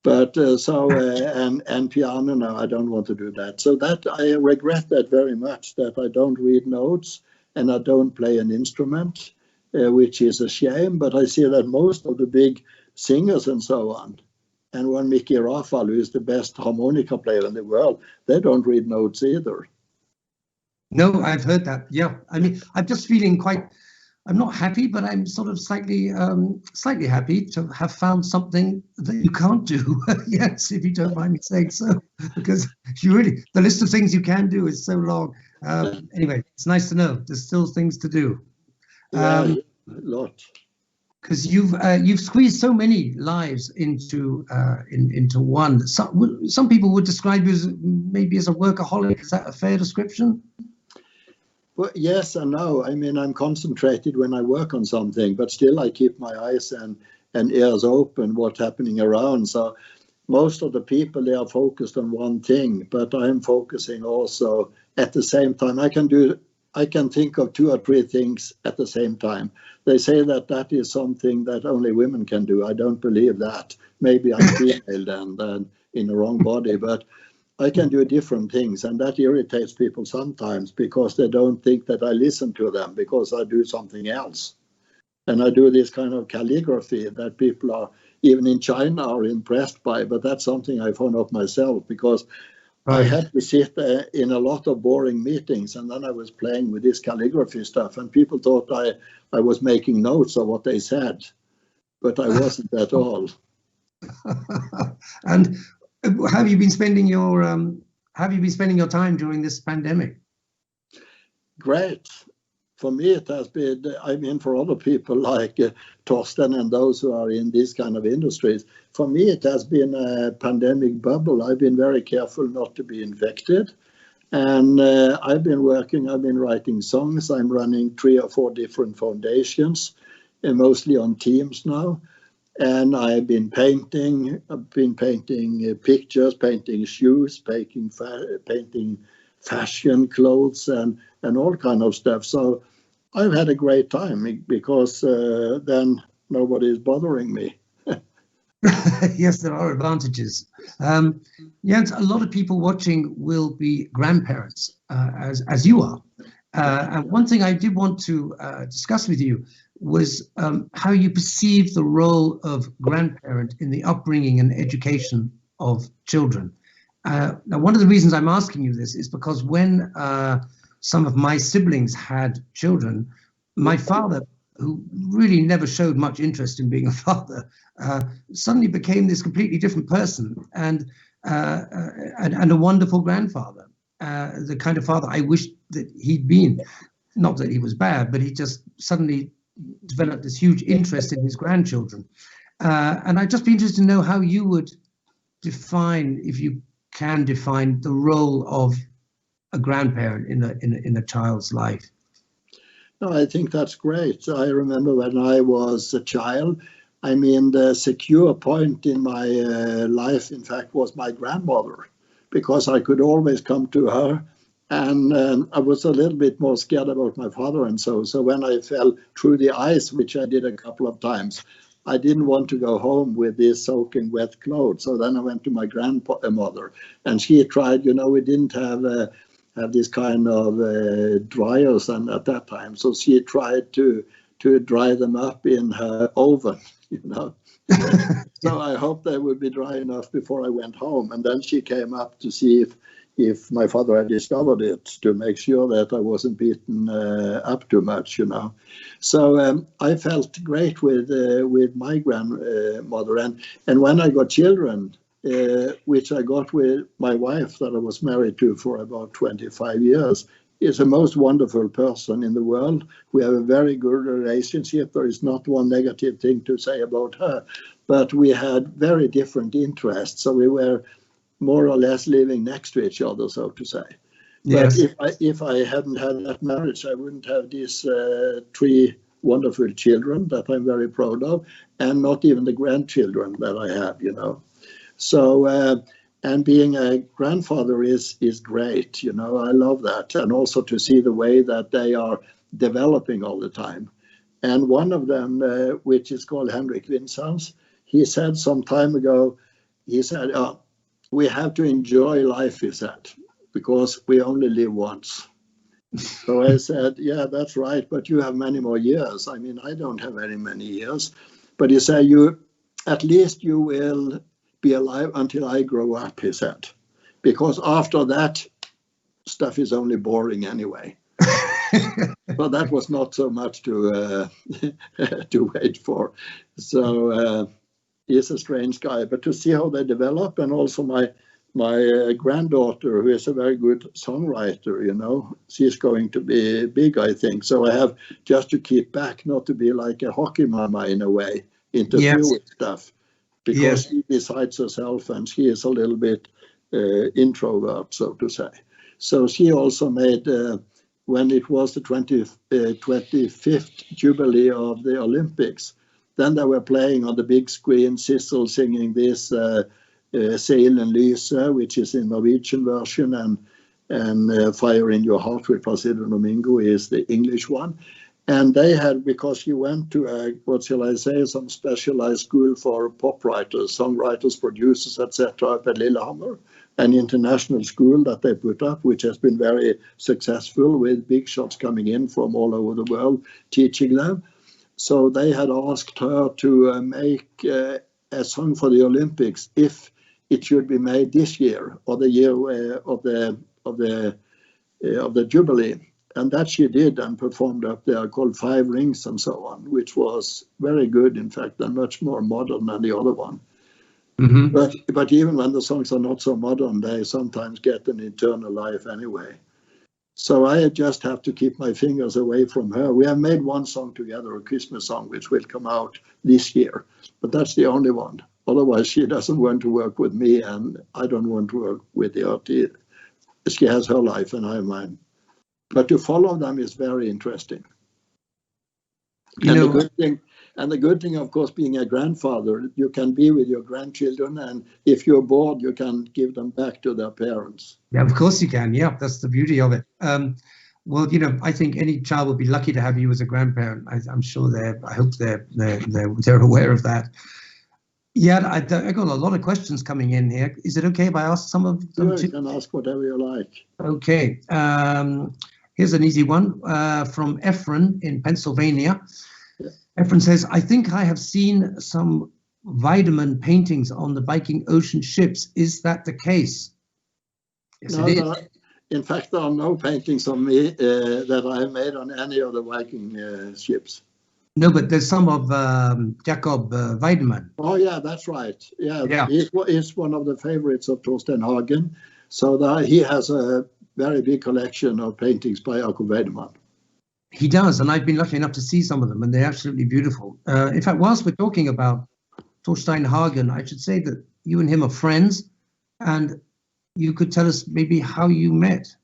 But and piano, no, I don't want to do that. So that I regret that very much, that I don't read notes and I don't play an instrument, which is a shame. But I see that most of the big singers and so on, and one Mickey Raffal, who is the best harmonica player in the world, they don't read notes either. No, I've heard that. Yeah, I mean, I'm just feeling quite. I'm not happy, but I'm sort of slightly happy to have found something that you can't do. Yes, if you don't mind me saying so, because the list of things you can do is so long. Anyway, it's nice to know there's still things to do. A lot. Because you've squeezed so many lives into one. Some people would describe you as maybe as a workaholic. Is that a fair description? Well, yes and no. I mean, I'm concentrated when I work on something, but still I keep my eyes and ears open what's happening around. So most of the people, they are focused on one thing, but I'm focusing also at the same time. I can think of 2 or 3 things at the same time. They say that is something that only women can do. I don't believe that. Maybe I'm female then in the wrong body, but I can do different things, and that irritates people sometimes because they don't think that I listen to them because I do something else. And I do this kind of calligraphy that people are, even in China, are impressed by, but that's something I found out myself because I had to sit in a lot of boring meetings, and then I was playing with this calligraphy stuff, and people thought I was making notes of what they said, but I wasn't at all. And have you been spending your time during this pandemic? Great. For me, it has been, I mean, for other people like Torsten and those who are in these kind of industries, for me, it has been a pandemic bubble. I've been very careful not to be infected. And I've been writing songs. I'm running 3 or 4 different foundations, mostly on Teams now. And I've been painting. I've been painting pictures, painting shoes, painting fashion clothes, and all kind of stuff. So I've had a great time because then nobody is bothering me. Yes, there are advantages. Jens, a lot of people watching will be grandparents, as you are. And one thing I did want to discuss with you was how you perceive the role of grandparent in the upbringing and education of children. Now, one of the reasons I'm asking you this is because when some of my siblings had children, my father, who really never showed much interest in being a father, suddenly became this completely different person and a wonderful grandfather, the kind of father I wished that he'd been. Not that he was bad, but he just suddenly developed this huge interest in his grandchildren. And I'd just be interested to know how you would define, if you can define, the role of a grandparent in a child's life. No, I think that's great. I remember when I was a child, I mean, the secure point in my life, in fact, was my grandmother, because I could always come to her. And I was a little bit more scared about my father and so when I fell through the ice, which I did a couple of times, I didn't want to go home with these soaking wet clothes. So then I went to my grandmother, and she tried, we didn't have this kind of dryers at that time. So she tried to dry them up in her oven, So I hoped they would be dry enough before I went home. And then she came up to see if my father had discovered it, to make sure that I wasn't beaten up too much, So I felt great with my grandmother. And when I got children, which I got with my wife that I was married to for about 25 years, is the most wonderful person in the world. We have a very good relationship. There is not one negative thing to say about her, but we had very different interests. So more or less living next to each other, so to say. Yes. But if I hadn't had that marriage, I wouldn't have these 3 wonderful children that I'm very proud of, and not even the grandchildren that I have, you know. So, and being a grandfather is great, you know, I love that. And also to see the way that they are developing all the time. And one of them, which is called Henrik Vincents, he said some time ago, he said, we have to enjoy life, he said, because we only live once. So I said, yeah, that's right, but you have many more years. I mean, I don't have very many years. But he said, at least you will be alive until I grow up, he said. Because after that, stuff is only boring anyway. But that was not so much to wait for. So he's a strange guy. But to see how they develop, and also my granddaughter, who is a very good songwriter, you know, she's going to be big, I think. So I have just to keep back, not to be like a hockey mama in a way, interfere with stuff, because she decides herself, and she is a little bit introvert, so to say. So she also made, when it was the 25th Jubilee of the Olympics, then they were playing on the big screen, Sissel singing this Sail and Lyse, which is in Norwegian version, and Fire in Your Heart with Placido Domingo is the English one. And they had, because she went to what shall I say, some specialized school for pop writers, songwriters, producers, etc. at Lillehammer, an international school that they put up, which has been very successful with big shots coming in from all over the world teaching them. So they had asked her to make a song for the Olympics if it should be made this year or the year of the Jubilee. And that she did and performed up there, called 5 Rings and so on, which was very good, in fact, and much more modern than the other one. Mm-hmm. But even when the songs are not so modern, they sometimes get an eternal life anyway. So I just have to keep my fingers away from her. We have made one song together, a Christmas song, which will come out this year, but that's the only one. Otherwise, she doesn't want to work with me, and I don't want to work with the artist. She has her life, and I have mine. But to follow them is very interesting. The good thing, of course, being a grandfather, you can be with your grandchildren, and if you're bored, you can give them back to their parents. Yeah, of course you can. Yeah, that's the beauty of it. Well, you know, I think any child would be lucky to have you as a grandparent. I'm sure I hope they're aware of that. Yeah, I got a lot of questions coming in here. Is it okay if I ask some of them? Sure, you can ask whatever you like. Okay. Here's an easy one from Efren in Pennsylvania. Yeah. Efren says, I think I have seen some Weidemann paintings on the Viking ocean ships. Is that the case? Yes, no, it is. In fact, there are no paintings of me that I have made on any of the Viking ships. No, but there's some of Jacob Weidemann. Oh, yeah, that's right. Yeah. He's one of the favorites of Torstein Hagen. So he has a very big collection of paintings by Jacob Weidemann. He does, and I've been lucky enough to see some of them, and they're absolutely beautiful. In fact, whilst we're talking about Torstein Hagen, I should say that you and him are friends, and you could tell us maybe how you met.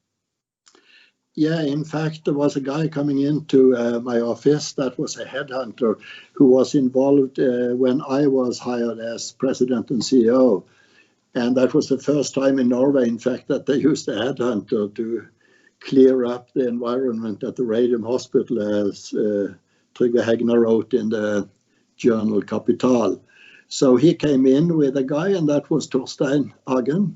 Yeah, in fact, there was a guy coming into my office that was a headhunter who was involved when I was hired as president and CEO. And that was the first time in Norway, in fact, that they used a headhunter to clear up the environment at the Radium Hospital, as Trygve Hegnar wrote in the journal Kapital. So he came in with a guy, and that was Torstein Hagen.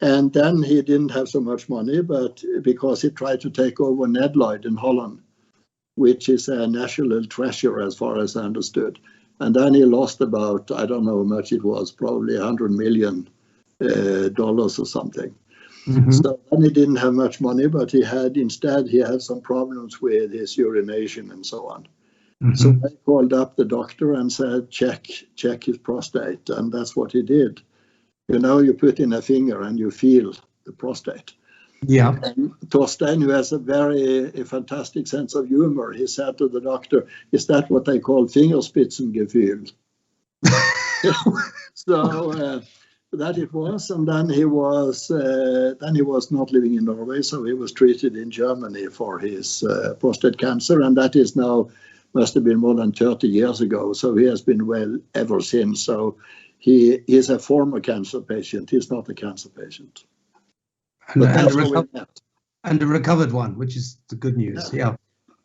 And then he didn't have so much money, but because he tried to take over Ned Lloyd in Holland, which is a national treasure as far as I understood. And then he lost about, I don't know how much it was, probably $100 million or something. Mm-hmm. So then he didn't have much money, but he had some problems with his urination and so on. Mm-hmm. So I called up the doctor and said, check his prostate. And that's what he did. You know, you put in a finger and you feel the prostate. Yeah. And Torstein, who has a fantastic sense of humor, he said to the doctor, is that what they call fingerspitzengefühl? That it was, and then he was not living in Norway, so he was treated in Germany for his prostate cancer, and that is now must have been more than 30 years ago. So he has been well ever since. So he is a former cancer patient. He's not a cancer patient. And a recovered one, which is the good news. Yeah.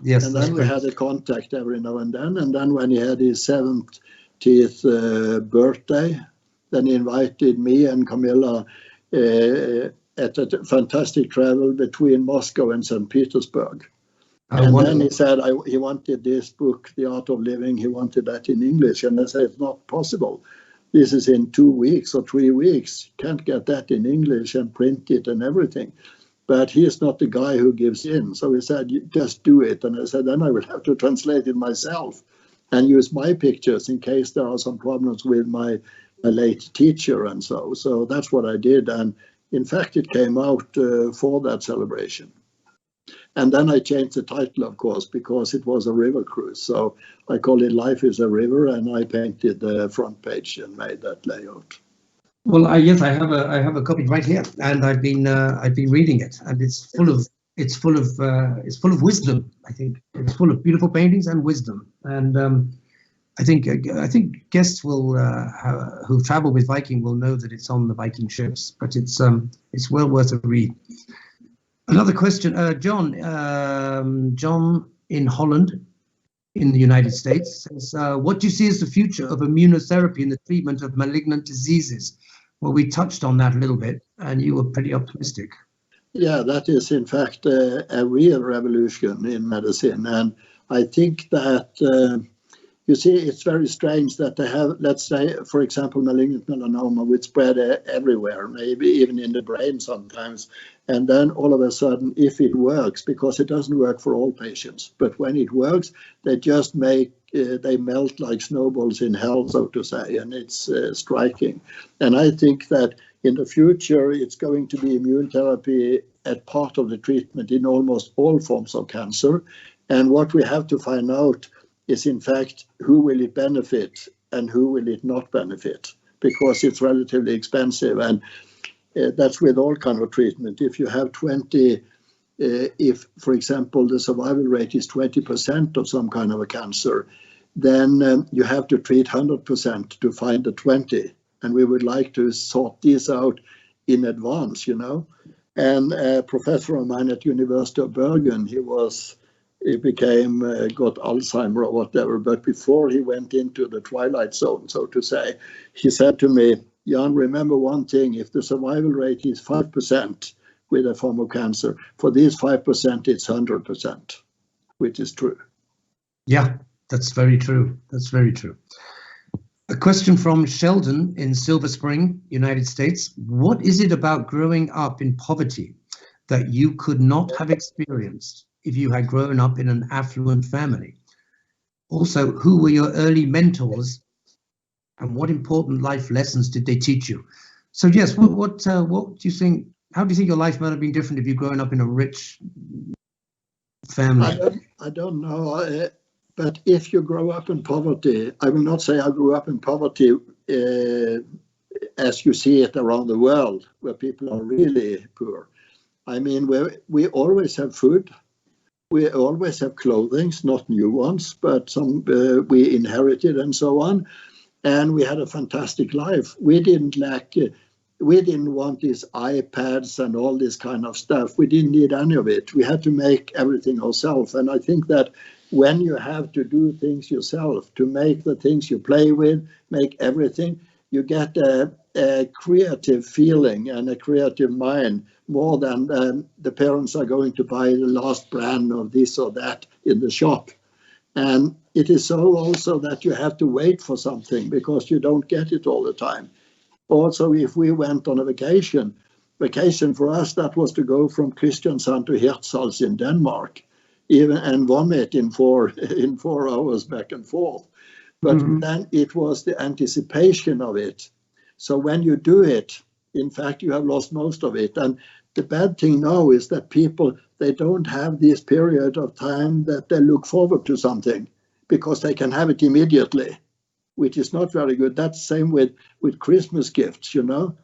Yes. And then we had a contact every now and then when he had his 70th birthday, then he invited me and Camilla at a fantastic travel between Moscow and St. Petersburg. And then he said he wanted this book, The Art of Living, he wanted that in English. And I said, it's not possible. This is in 2 weeks or 3 weeks. Can't get that in English and print it and everything. But he is not the guy who gives in. So he said, just do it. And I said, then I will have to translate it myself and use my pictures in case there are some problems with my late teacher and so. So that's what I did. And in fact, it came out for that celebration. And then I changed the title, of course, because it was a river cruise. So I called it Life is a River, and I painted the front page and made that layout. Well, yes, I have a copy right here, and I've been reading it, and it's full of wisdom. I think it's full of beautiful paintings and wisdom, and I think guests will who travel with Viking will know that it's on the Viking ships, but it's well worth a read. Another question, John in Holland, in the United States, says, what do you see as the future of immunotherapy in the treatment of malignant diseases? Well, we touched on that a little bit, and you were pretty optimistic. Yeah, that is in fact a real revolution in medicine, and I think that you see, it's very strange that they have, let's say, for example, malignant melanoma, which spread everywhere, maybe even in the brain sometimes. And then all of a sudden, if it works, because it doesn't work for all patients, but when it works, they just they melt like snowballs in hell, so to say, and it's striking. And I think that in the future, it's going to be immune therapy as part of the treatment in almost all forms of cancer. And what we have to find out is in fact who will it benefit and who will it not benefit, because it's relatively expensive, and that's with all kind of treatment. If you have 20, if for example the survival rate is 20% of some kind of a cancer, then you have to treat 100% to find the 20, and we would like to sort these out in advance, you know. And a professor of mine at University of Bergen, he got Alzheimer or whatever, but before he went into the twilight zone, so to say, he said to me, Jan, remember one thing, if the survival rate is 5% with a form of cancer, for these 5% it's 100%, which is true. Yeah, that's very true. That's very true. A question from Sheldon in Silver Spring, United States. What is it about growing up in poverty that you could not have experienced if you had grown up in an affluent family? Also, who were your early mentors and what important life lessons did they teach you? So yes, what do you think, how do you think your life might have been different if you'd grown up in a rich family? I don't know, but if you grow up in poverty, I will not say I grew up in poverty as you see it around the world, where people are really poor. I mean, we always have food. We always have clothing, not new ones, but some we inherited and so on. And we had a fantastic life. We didn't want these iPads and all this kind of stuff. We didn't need any of it. We had to make everything ourselves. And I think that when you have to do things yourself, to make the things you play with, make everything, you get a creative feeling and a creative mind more than the parents are going to buy the last brand of this or that in the shop. And it is so also that you have to wait for something because you don't get it all the time. Also, if we went on a vacation for us, that was to go from Kristiansand to Hirtshals in Denmark, and vomit in 4 hours back and forth. But then it was the anticipation of it. So when you do it, in fact, you have lost most of it. And the bad thing now is that people, they don't have this period of time that they look forward to something because they can have it immediately. which is not very good. That's the same with Christmas gifts, you know.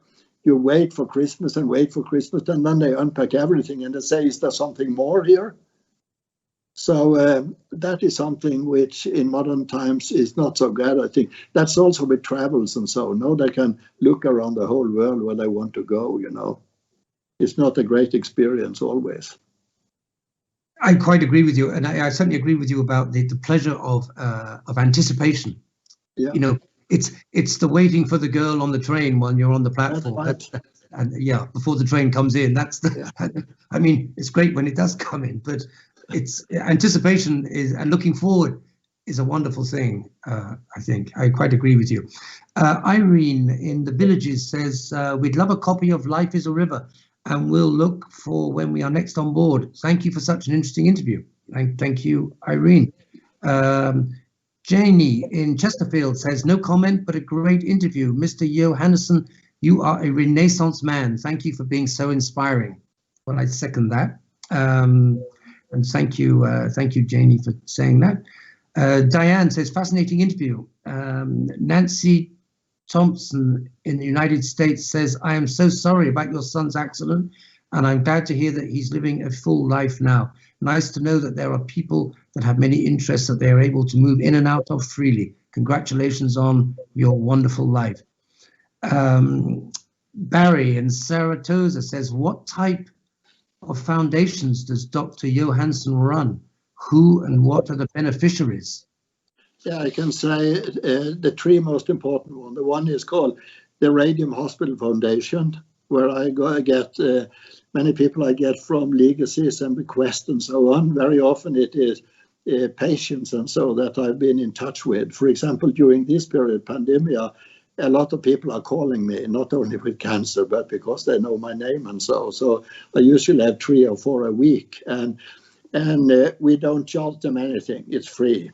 You wait for Christmas and wait for Christmas, and then they unpack everything and they say, is there something more here? So that is something which in modern times is not so good. I think that's also with travels and so. Now they can look around the whole world where they want to go, you know. It's not a great experience always. I quite agree with you, and I certainly agree with you about the pleasure of anticipation. Yeah. You know, it's the waiting for the girl on the train when you're on the platform. That's right. And yeah, before the train comes in. That's the. Yeah. I mean, it's great when it does come in, but it's anticipation and looking forward is a wonderful thing. I think I quite agree with you. Irene in the Villages says we'd love a copy of Life is a River, and we'll look for when we are next on board. Thank you for such an interesting interview. Thank you, Irene. Janie in Chesterfield says, no comment, but a great interview. Mr. Johannessen, you are a Renaissance man. Thank you for being so inspiring. Well, I second that. And thank you, Janie, for saying that. Diane says, fascinating interview. Nancy Thompson in the United States says, I am so sorry about your son's accident, and I'm glad to hear that he's living a full life now. Nice to know that there are people that have many interests that they are able to move in and out of freely. Congratulations on your wonderful life. Barry in Saratoga says, what type of foundations does Dr. Johannessen run? Who and what are the beneficiaries? Yeah, I can say the three most important ones. The one is called the Radium Hospital Foundation, where I get many people I get from legacies and bequests and so on. Very often it is patients and so that I've been in touch with. For example, during this period, pandemia, a lot of people are calling me, not only with cancer, but because they know my name and so. So I usually have 3 or 4 a week, and we don't charge them anything. It's free.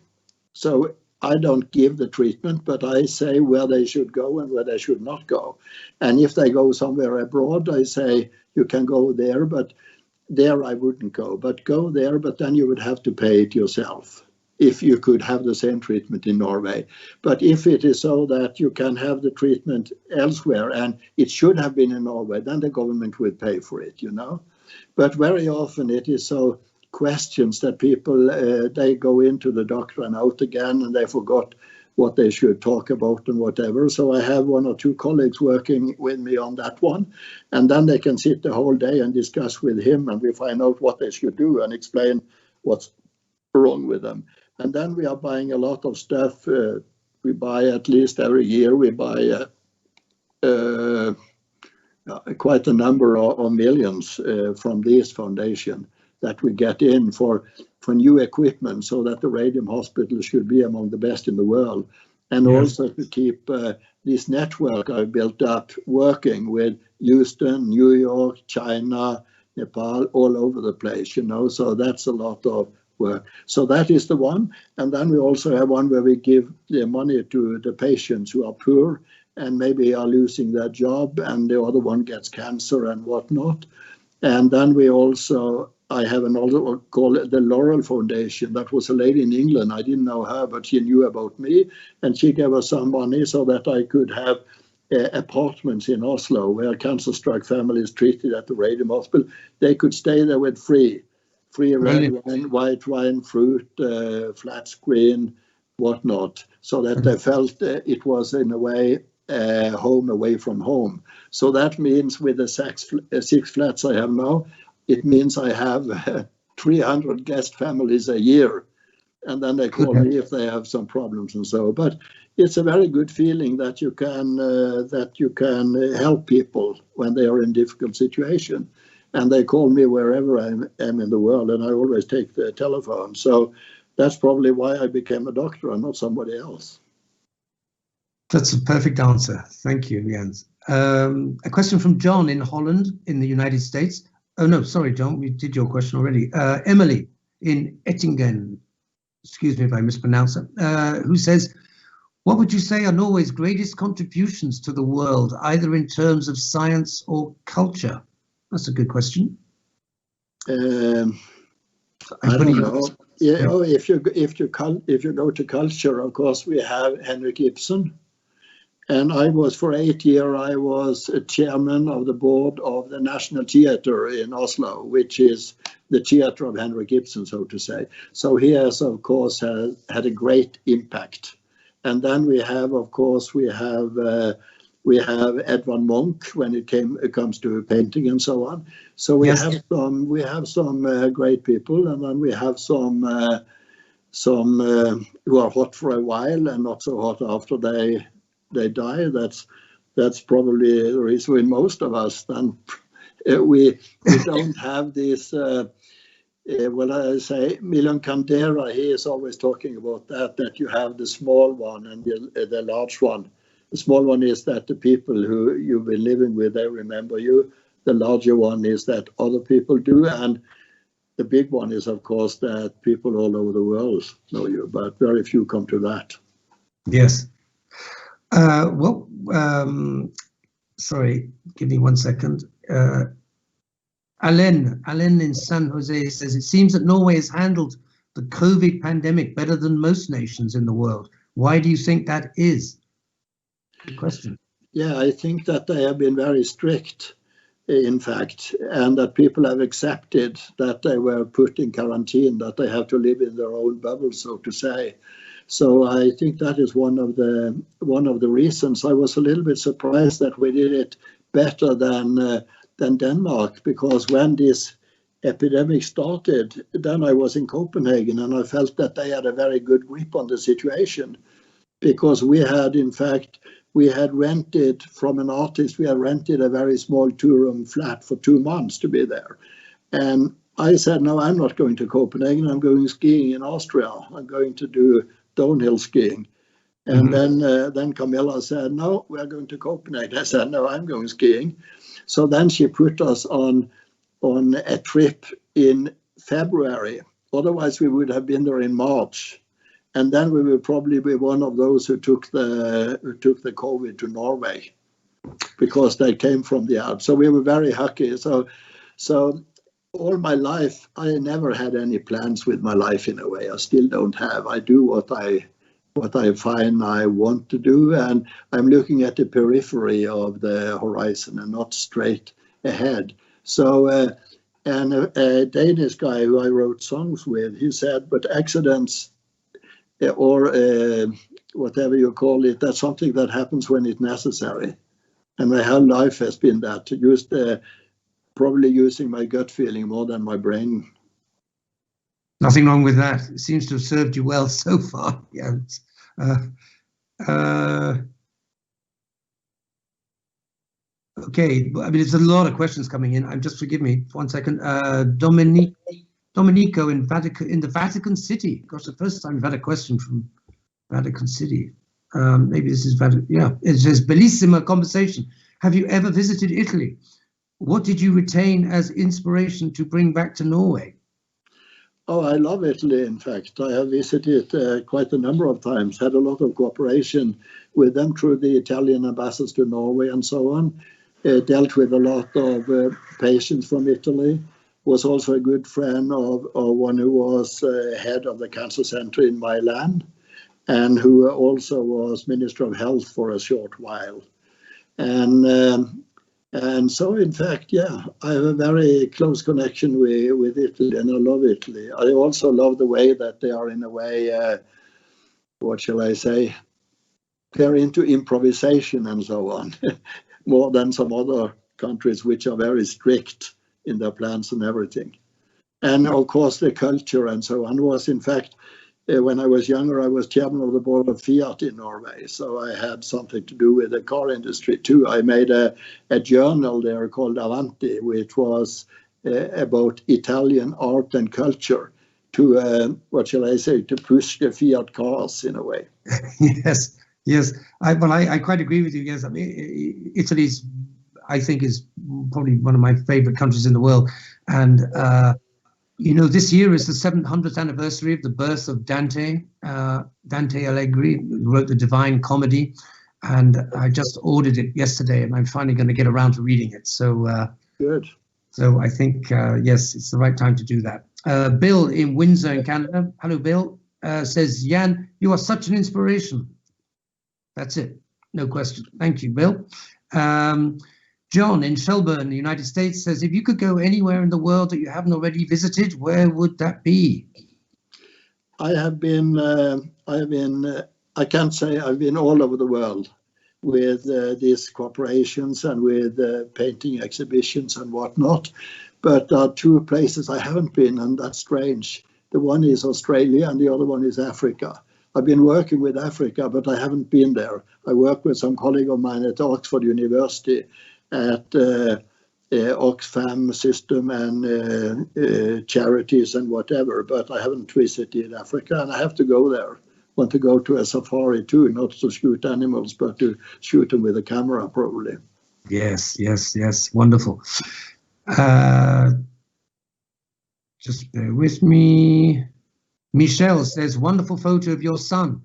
So I don't give the treatment, but I say where they should go and where they should not go. And if they go somewhere abroad, I say you can go there, but there I wouldn't go. But go there, but then you would have to pay it yourself if you could have the same treatment in Norway. But if it is so that you can have the treatment elsewhere and it should have been in Norway, then the government would pay for it, you know. But very often it is so questions that people, they go into the doctor and out again and they forgot what they should talk about and whatever. So I have 1 or 2 colleagues working with me on that one, and then they can sit the whole day and discuss with him, and we find out what they should do and explain what's wrong with them. And then we are buying a lot of stuff. We buy at least every year, we buy quite a number of millions from this foundation that we get in for new equipment, so that the Radium Hospital should be among the best in the world. And also to keep this network I built up working with Houston, New York, China, Nepal, all over the place, you know, so that's a lot of work. So that is the one. And then we also have one where we give the money to the patients who are poor and maybe are losing their job, and the other one gets cancer and whatnot. And then we also, I have another called the Laurel Foundation. That was a lady in England. I didn't know her, but she knew about me, and she gave us some money so that I could have apartments in Oslo where cancer-struck families treated at the Radium Hospital. They could stay there with free red wine, white wine, fruit, flat screen, whatnot, so that they felt it was in a way home away from home. So that means with the 6 flats I have now, it means I have 300 guest families a year, and then they call me if they have some problems and so. But it's a very good feeling that you can help people when they are in difficult situation, and they call me wherever I am in the world, and I always take the telephone. So that's probably why I became a doctor and not somebody else. That's a perfect answer. Thank you, Jens. A question from John in Holland, in the United States. Oh, no, sorry, John, we did your question already. Emily in Ettingen, excuse me if I mispronounce it, who says, what would you say are Norway's greatest contributions to the world, either in terms of science or culture? That's a good question. I don't know. Yeah, oh, if you go to culture, of course we have Henrik Ibsen, and for 8 years I was a chairman of the board of the National Theatre in Oslo, which is the theatre of Henrik Ibsen, so to say. So he has, of course, had a great impact. And then we have, of course, we have Edvard Munch when it comes to painting and so on. So we have some great people, and then we have some who are hot for a while and not so hot after they die. That's probably the reason with most of us. Then we don't have this. Well, I say Milan Kundera, he is always talking about that you have the small one and the large one. The small one is that the people who you've been living with, they remember you. The larger one is that other people do, and the big one is, of course, that people all over the world know you, but very few come to that. Yes. Sorry, give me 1 second. Alain in San Jose says, it seems that Norway has handled the COVID pandemic better than most nations in the world. Why do you think that is? Good question. Yeah, I think that they have been very strict, in fact, and that people have accepted that they were put in quarantine, that they have to live in their own bubble, so to say. So I think that is one of the reasons. I was a little bit surprised that we did it better than Denmark, because when this epidemic started, then I was in Copenhagen and I felt that they had a very good grip on the situation, because we had rented from an artist, we had rented a very small 2-room flat for 2 months to be there. And I said, no, I'm not going to Copenhagen, I'm going skiing in Austria. I'm going to do downhill skiing. And then Camilla said, no, we're going to Copenhagen. I said, no, I'm going skiing. So then she put us on a trip in February. Otherwise, we would have been there in March. And then we would probably be one of those who took the COVID to Norway, because they came from the Alps. So we were very lucky. So all my life, I never had any plans with my life in a way. I still don't have. I do what I find I want to do, and I'm looking at the periphery of the horizon and not straight ahead. So, and a Danish guy who I wrote songs with, he said, but accidents or whatever you call it, that's something that happens when it's necessary. And my whole life has been that, probably using my gut feeling more than my brain. Nothing wrong with that. It seems to have served you well so far. Yeah. Okay, I mean, there's a lot of questions coming in. Just forgive me 1 second. Domenico in the Vatican City. Gosh, the first time we've had a question from Vatican City. Maybe this is Vatican. Yeah, it says, bellissima conversation. Have you ever visited Italy? What did you retain as inspiration to bring back to Norway? Oh, I love Italy, in fact. I have visited quite a number of times, had a lot of cooperation with them through the Italian ambassadors to Norway and so on. Dealt with a lot of patients from Italy. Was also a good friend of one who was head of the cancer center in my land, and who also was Minister of Health for a short while. And so, in fact, yeah, I have a very close connection with Italy, and I love Italy. I also love the way that they are, in a way, what shall I say, they're into improvisation and so on, more than some other countries which are very strict in their plans and everything. And of course, the culture and so on was, in fact, when I was younger, I was chairman of the board of Fiat in Norway, so I had something to do with the car industry too. I made a journal there called Avanti, which was about Italian art and culture to, what shall I say, to push the Fiat cars in a way. Yes. I quite agree with you. Yes, I mean, Italy's, I think, is probably one of my favorite countries in the world. And this year is the 700th anniversary of the birth of Dante Alighieri, who wrote the Divine Comedy, and I just ordered it yesterday, and I'm finally going to get around to reading it. So good. So I think, yes, it's the right time to do that. Bill in Windsor in Canada. Hello, Bill. Says, Jan, you are such an inspiration. That's it. No question. Thank you, Bill. John in Shelburne, the United States, says, if you could go anywhere in the world that you haven't already visited, where would that be? I can't say I've been all over the world with these corporations and with painting exhibitions and whatnot. But there are two places I haven't been, and that's strange. The one is Australia and the other one is Africa. I've been working with Africa, but I haven't been there. I work with some colleague of mine at Oxford University at Oxfam system and charities and whatever, but I haven't visited Africa, and I have to go there. Want to go to a safari too, not to shoot animals, but to shoot them with a camera, probably. Yes, yes, yes. Wonderful. Just bear with me. Michelle says, wonderful photo of your son.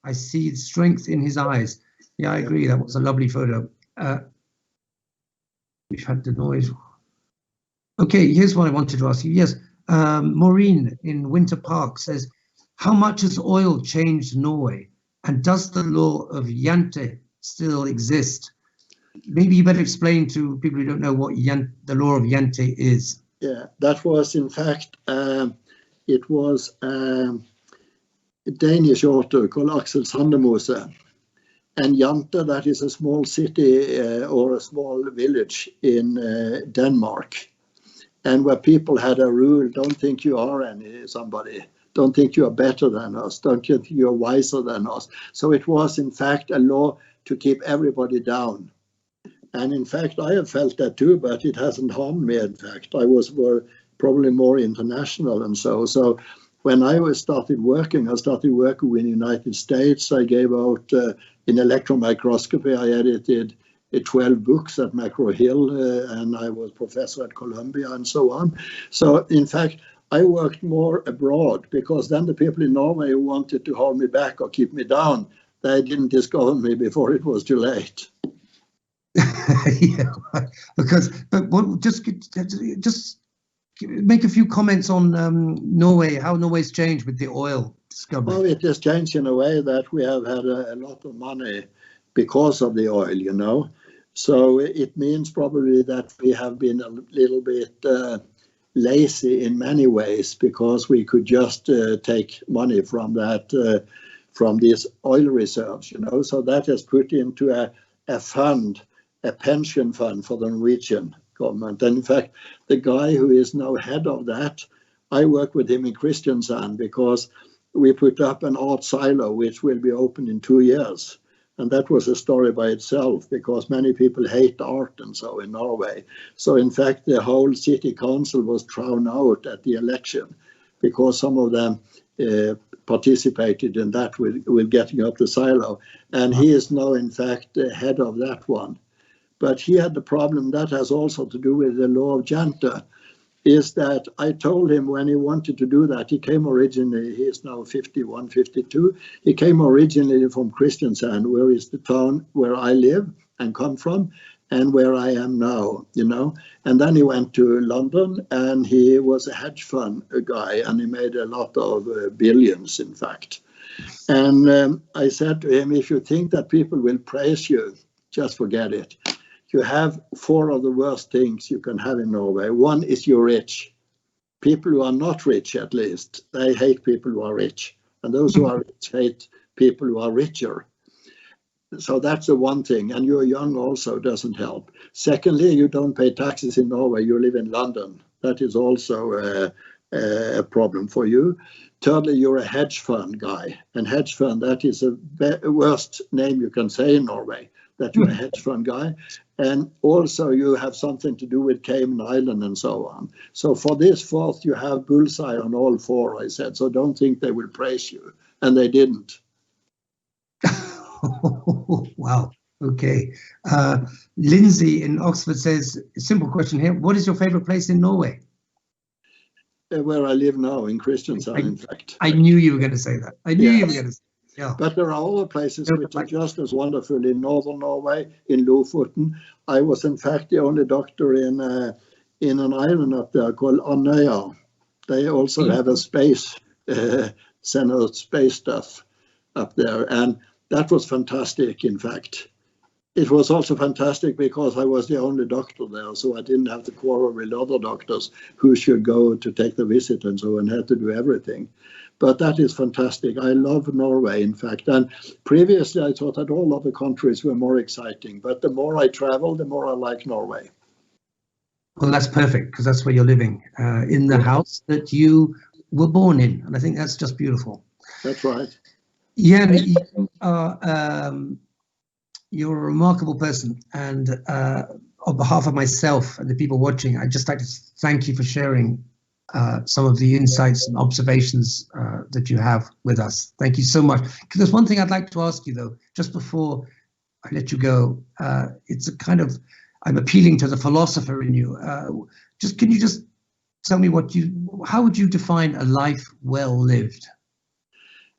I see strength in his eyes. Yeah, I agree. That was a lovely photo. We've had the noise. Okay, here's what I wanted to ask you. Yes, Maureen in Winter Park says, how much has oil changed Norway? And does the law of Jante still exist? Maybe you better explain to people who don't know what the law of Jante is. Yeah, that was in fact, it was a Danish author called Axel Sandemose. And Jante, that is a small city or a small village in Denmark. And where people had a rule, don't think you are somebody. Don't think you are better than us. Don't think you are wiser than us. So it was, in fact, a law to keep everybody down. And in fact, I have felt that too, but it hasn't harmed me, in fact. I was probably more international and so. So when I started working with the United States. I gave out, in electron microscopy, I edited 12 books at Macro Hill, and I was professor at Columbia and so on. So in fact, I worked more abroad, because then the people in Norway who wanted to hold me back or keep me down, they didn't discover me before it was too late. Yeah, but just make a few comments on Norway, how Norway's changed with the oil discovery. Well, it has changed in a way that we have had a lot of money because of the oil, you know. So it means probably that we have been a little bit lazy in many ways, because we could just take money from that, from these oil reserves, you know. So that has put into a fund, a pension fund for the Norwegian government. And in fact, the guy who is now head of that, I work with him in Kristiansand, because we put up an art silo which will be open in 2 years. And that was a story by itself, because many people hate art and so in Norway. So in fact, the whole city council was thrown out at the election, because some of them participated in that with getting up the silo. And he is now in fact the head of that one. But he had the problem, that has also to do with the law of Jante, is that I told him when he wanted to do that, he came originally, he is now 51, 52, he came originally from Kristiansand, where is the town where I live and come from, and where I am now, you know. And then he went to London, and he was a hedge fund guy, and he made a lot of billions, in fact. And I said to him, if you think that people will praise you, just forget it. You have 4 of the worst things you can have in Norway. One is you're rich. People who are not rich, at least, they hate people who are rich. And those who are rich hate people who are richer. So that's the one thing. And you're young also, doesn't help. Secondly, you don't pay taxes in Norway. You live in London. That is also a problem for you. Thirdly, you're a hedge fund guy. And hedge fund, that is the worst name you can say in Norway, that you're a hedge fund guy. And also you have something to do with Cayman Island and so on. So for this 4th, you have bullseye on all 4, I said. So don't think they will praise you. And they didn't. Wow. Okay. Lindsay in Oxford says, simple question here. What is your favorite place in Norway? Where I live now, in Kristiansand, in fact. I knew you were going to say that. I knew you were going to say that. Yeah. But there are other places which are just as wonderful in northern Norway, in Lofoten. I was in fact the only doctor in in an island up there called Andøya. They also have a space, send out space stuff up there. And that was fantastic, in fact. It was also fantastic because I was the only doctor there, so I didn't have to quarrel with other doctors who should go to take the visit and so on, had to do everything. But that is fantastic. I love Norway, in fact. And previously I thought that all other countries were more exciting, but the more I travel, the more I like Norway. Well, that's perfect, because that's where you're living, in the house that you were born in. And I think that's just beautiful. That's right. Yeah, you are, you're a remarkable person. And on behalf of myself and the people watching, I'd just like to thank you for sharing some of the insights and observations that you have with us. Thank you so much. Because there's one thing I'd like to ask you, though, just before I let you go. It's a kind of, I'm appealing to the philosopher in you. Can you just tell me how would you define a life well lived?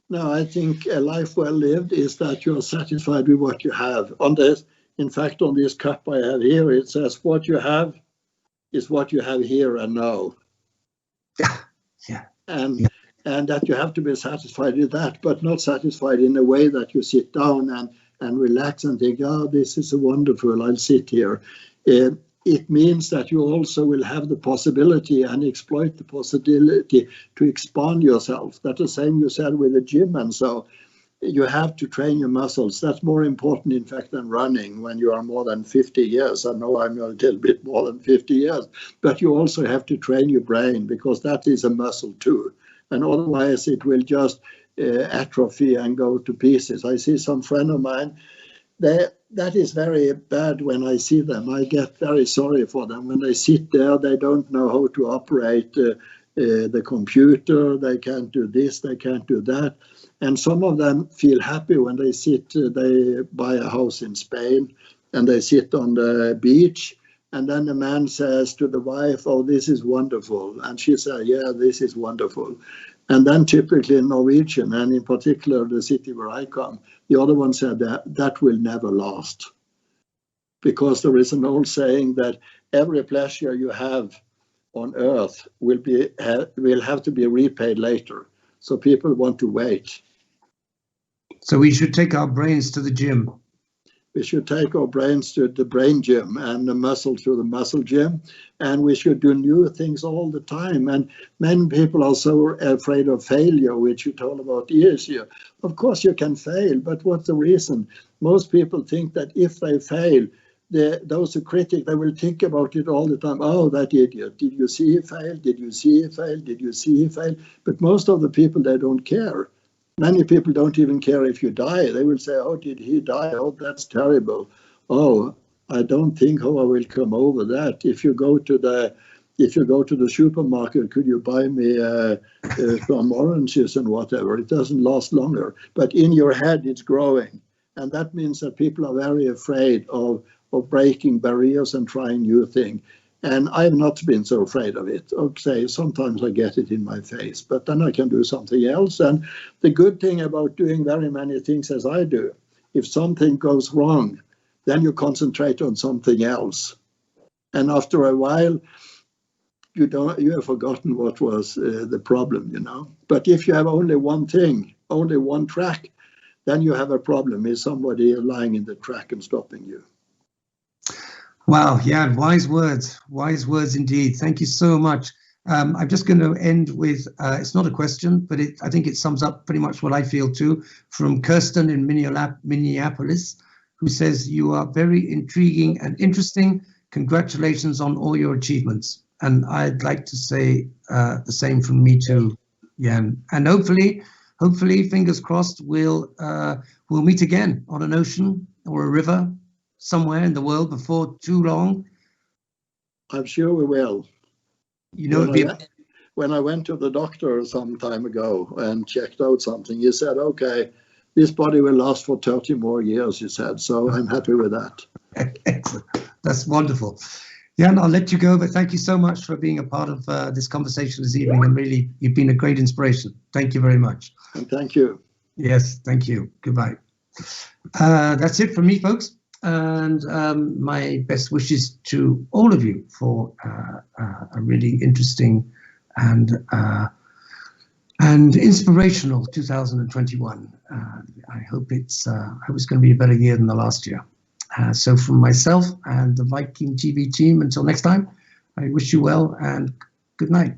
No, I think a life well lived is that you're satisfied with what you have. In fact, on this cup I have here, it says what you have is what you have here and now. Yeah. And that you have to be satisfied with that, but not satisfied in a way that you sit down and relax and think, oh, this is wonderful, I'll sit here. It means that you also will have the possibility and exploit the possibility to expand yourself. That's the same you said with the gym, and so you have to train your muscles. That's more important, in fact, than running when you are more than 50 years. I know I'm a little bit more than 50 years, but you also have to train your brain, because that is a muscle too. And otherwise it will just atrophy and go to pieces. I see some friend of mine, that is very bad when I see them. I get very sorry for them. When they sit there, they don't know how to operate the computer. They can't do this, they can't do that. And some of them feel happy when they sit, they buy a house in Spain and they sit on the beach. And then the man says to the wife, oh, this is wonderful. And she says, yeah, this is wonderful. And then typically in Norwegian, and in particular the city where I come, the other one said that will never last. Because there is an old saying that every pleasure you have on earth will have to be repaid later. So people want to wait. So we should take our brains to the gym. We should take our brains to the brain gym and the muscle to the muscle gym. And we should do new things all the time. And many people are so afraid of failure, which you told about years here. Of course you can fail, but what's the reason? Most people think that if they fail, those who critic, they will think about it all the time. Oh, that idiot, did you see he failed? Did you see he failed? Did you see he failed? But most of the people, they don't care. Many people don't even care if you die. They will say, oh, did he die? Oh, that's terrible. Oh, I don't think how I will come over that. If you go to the supermarket, could you buy me some oranges and whatever? It doesn't last longer. But in your head, it's growing. And that means that people are very afraid of breaking barriers and trying new things. And I've not been so afraid of it. Okay, sometimes I get it in my face, but then I can do something else. And the good thing about doing very many things as I do, if something goes wrong, then you concentrate on something else. And after a while, you have forgotten what was the problem, you know. But if you have only one thing, only one track, then you have a problem. Is somebody lying in the track and stopping you? Wow, yeah, wise words indeed. Thank you so much. I'm just going to end with, it's not a question, but I think it sums up pretty much what I feel too, from Kirsten in Minneapolis, who says, you are very intriguing and interesting. Congratulations on all your achievements. And I'd like to say the same from me too, Jan. And hopefully, fingers crossed, we'll meet again on an ocean or a river, somewhere in the world before too long. I'm sure we will. You know, when I went to the doctor some time ago and checked out something, he said, okay, this body will last for 30 more years, he said. So I'm happy with that. Excellent. That's wonderful. Jan, I'll let you go, but thank you so much for being a part of this conversation this evening. And really, you've been a great inspiration. Thank you very much. And thank you. Yes, thank you. Goodbye. That's it from me, folks. and my best wishes to all of you for a really interesting and inspirational 2021. I hope it's going to be a better year than the last year. So from myself and the Viking TV team, until next time, I wish you well and good night.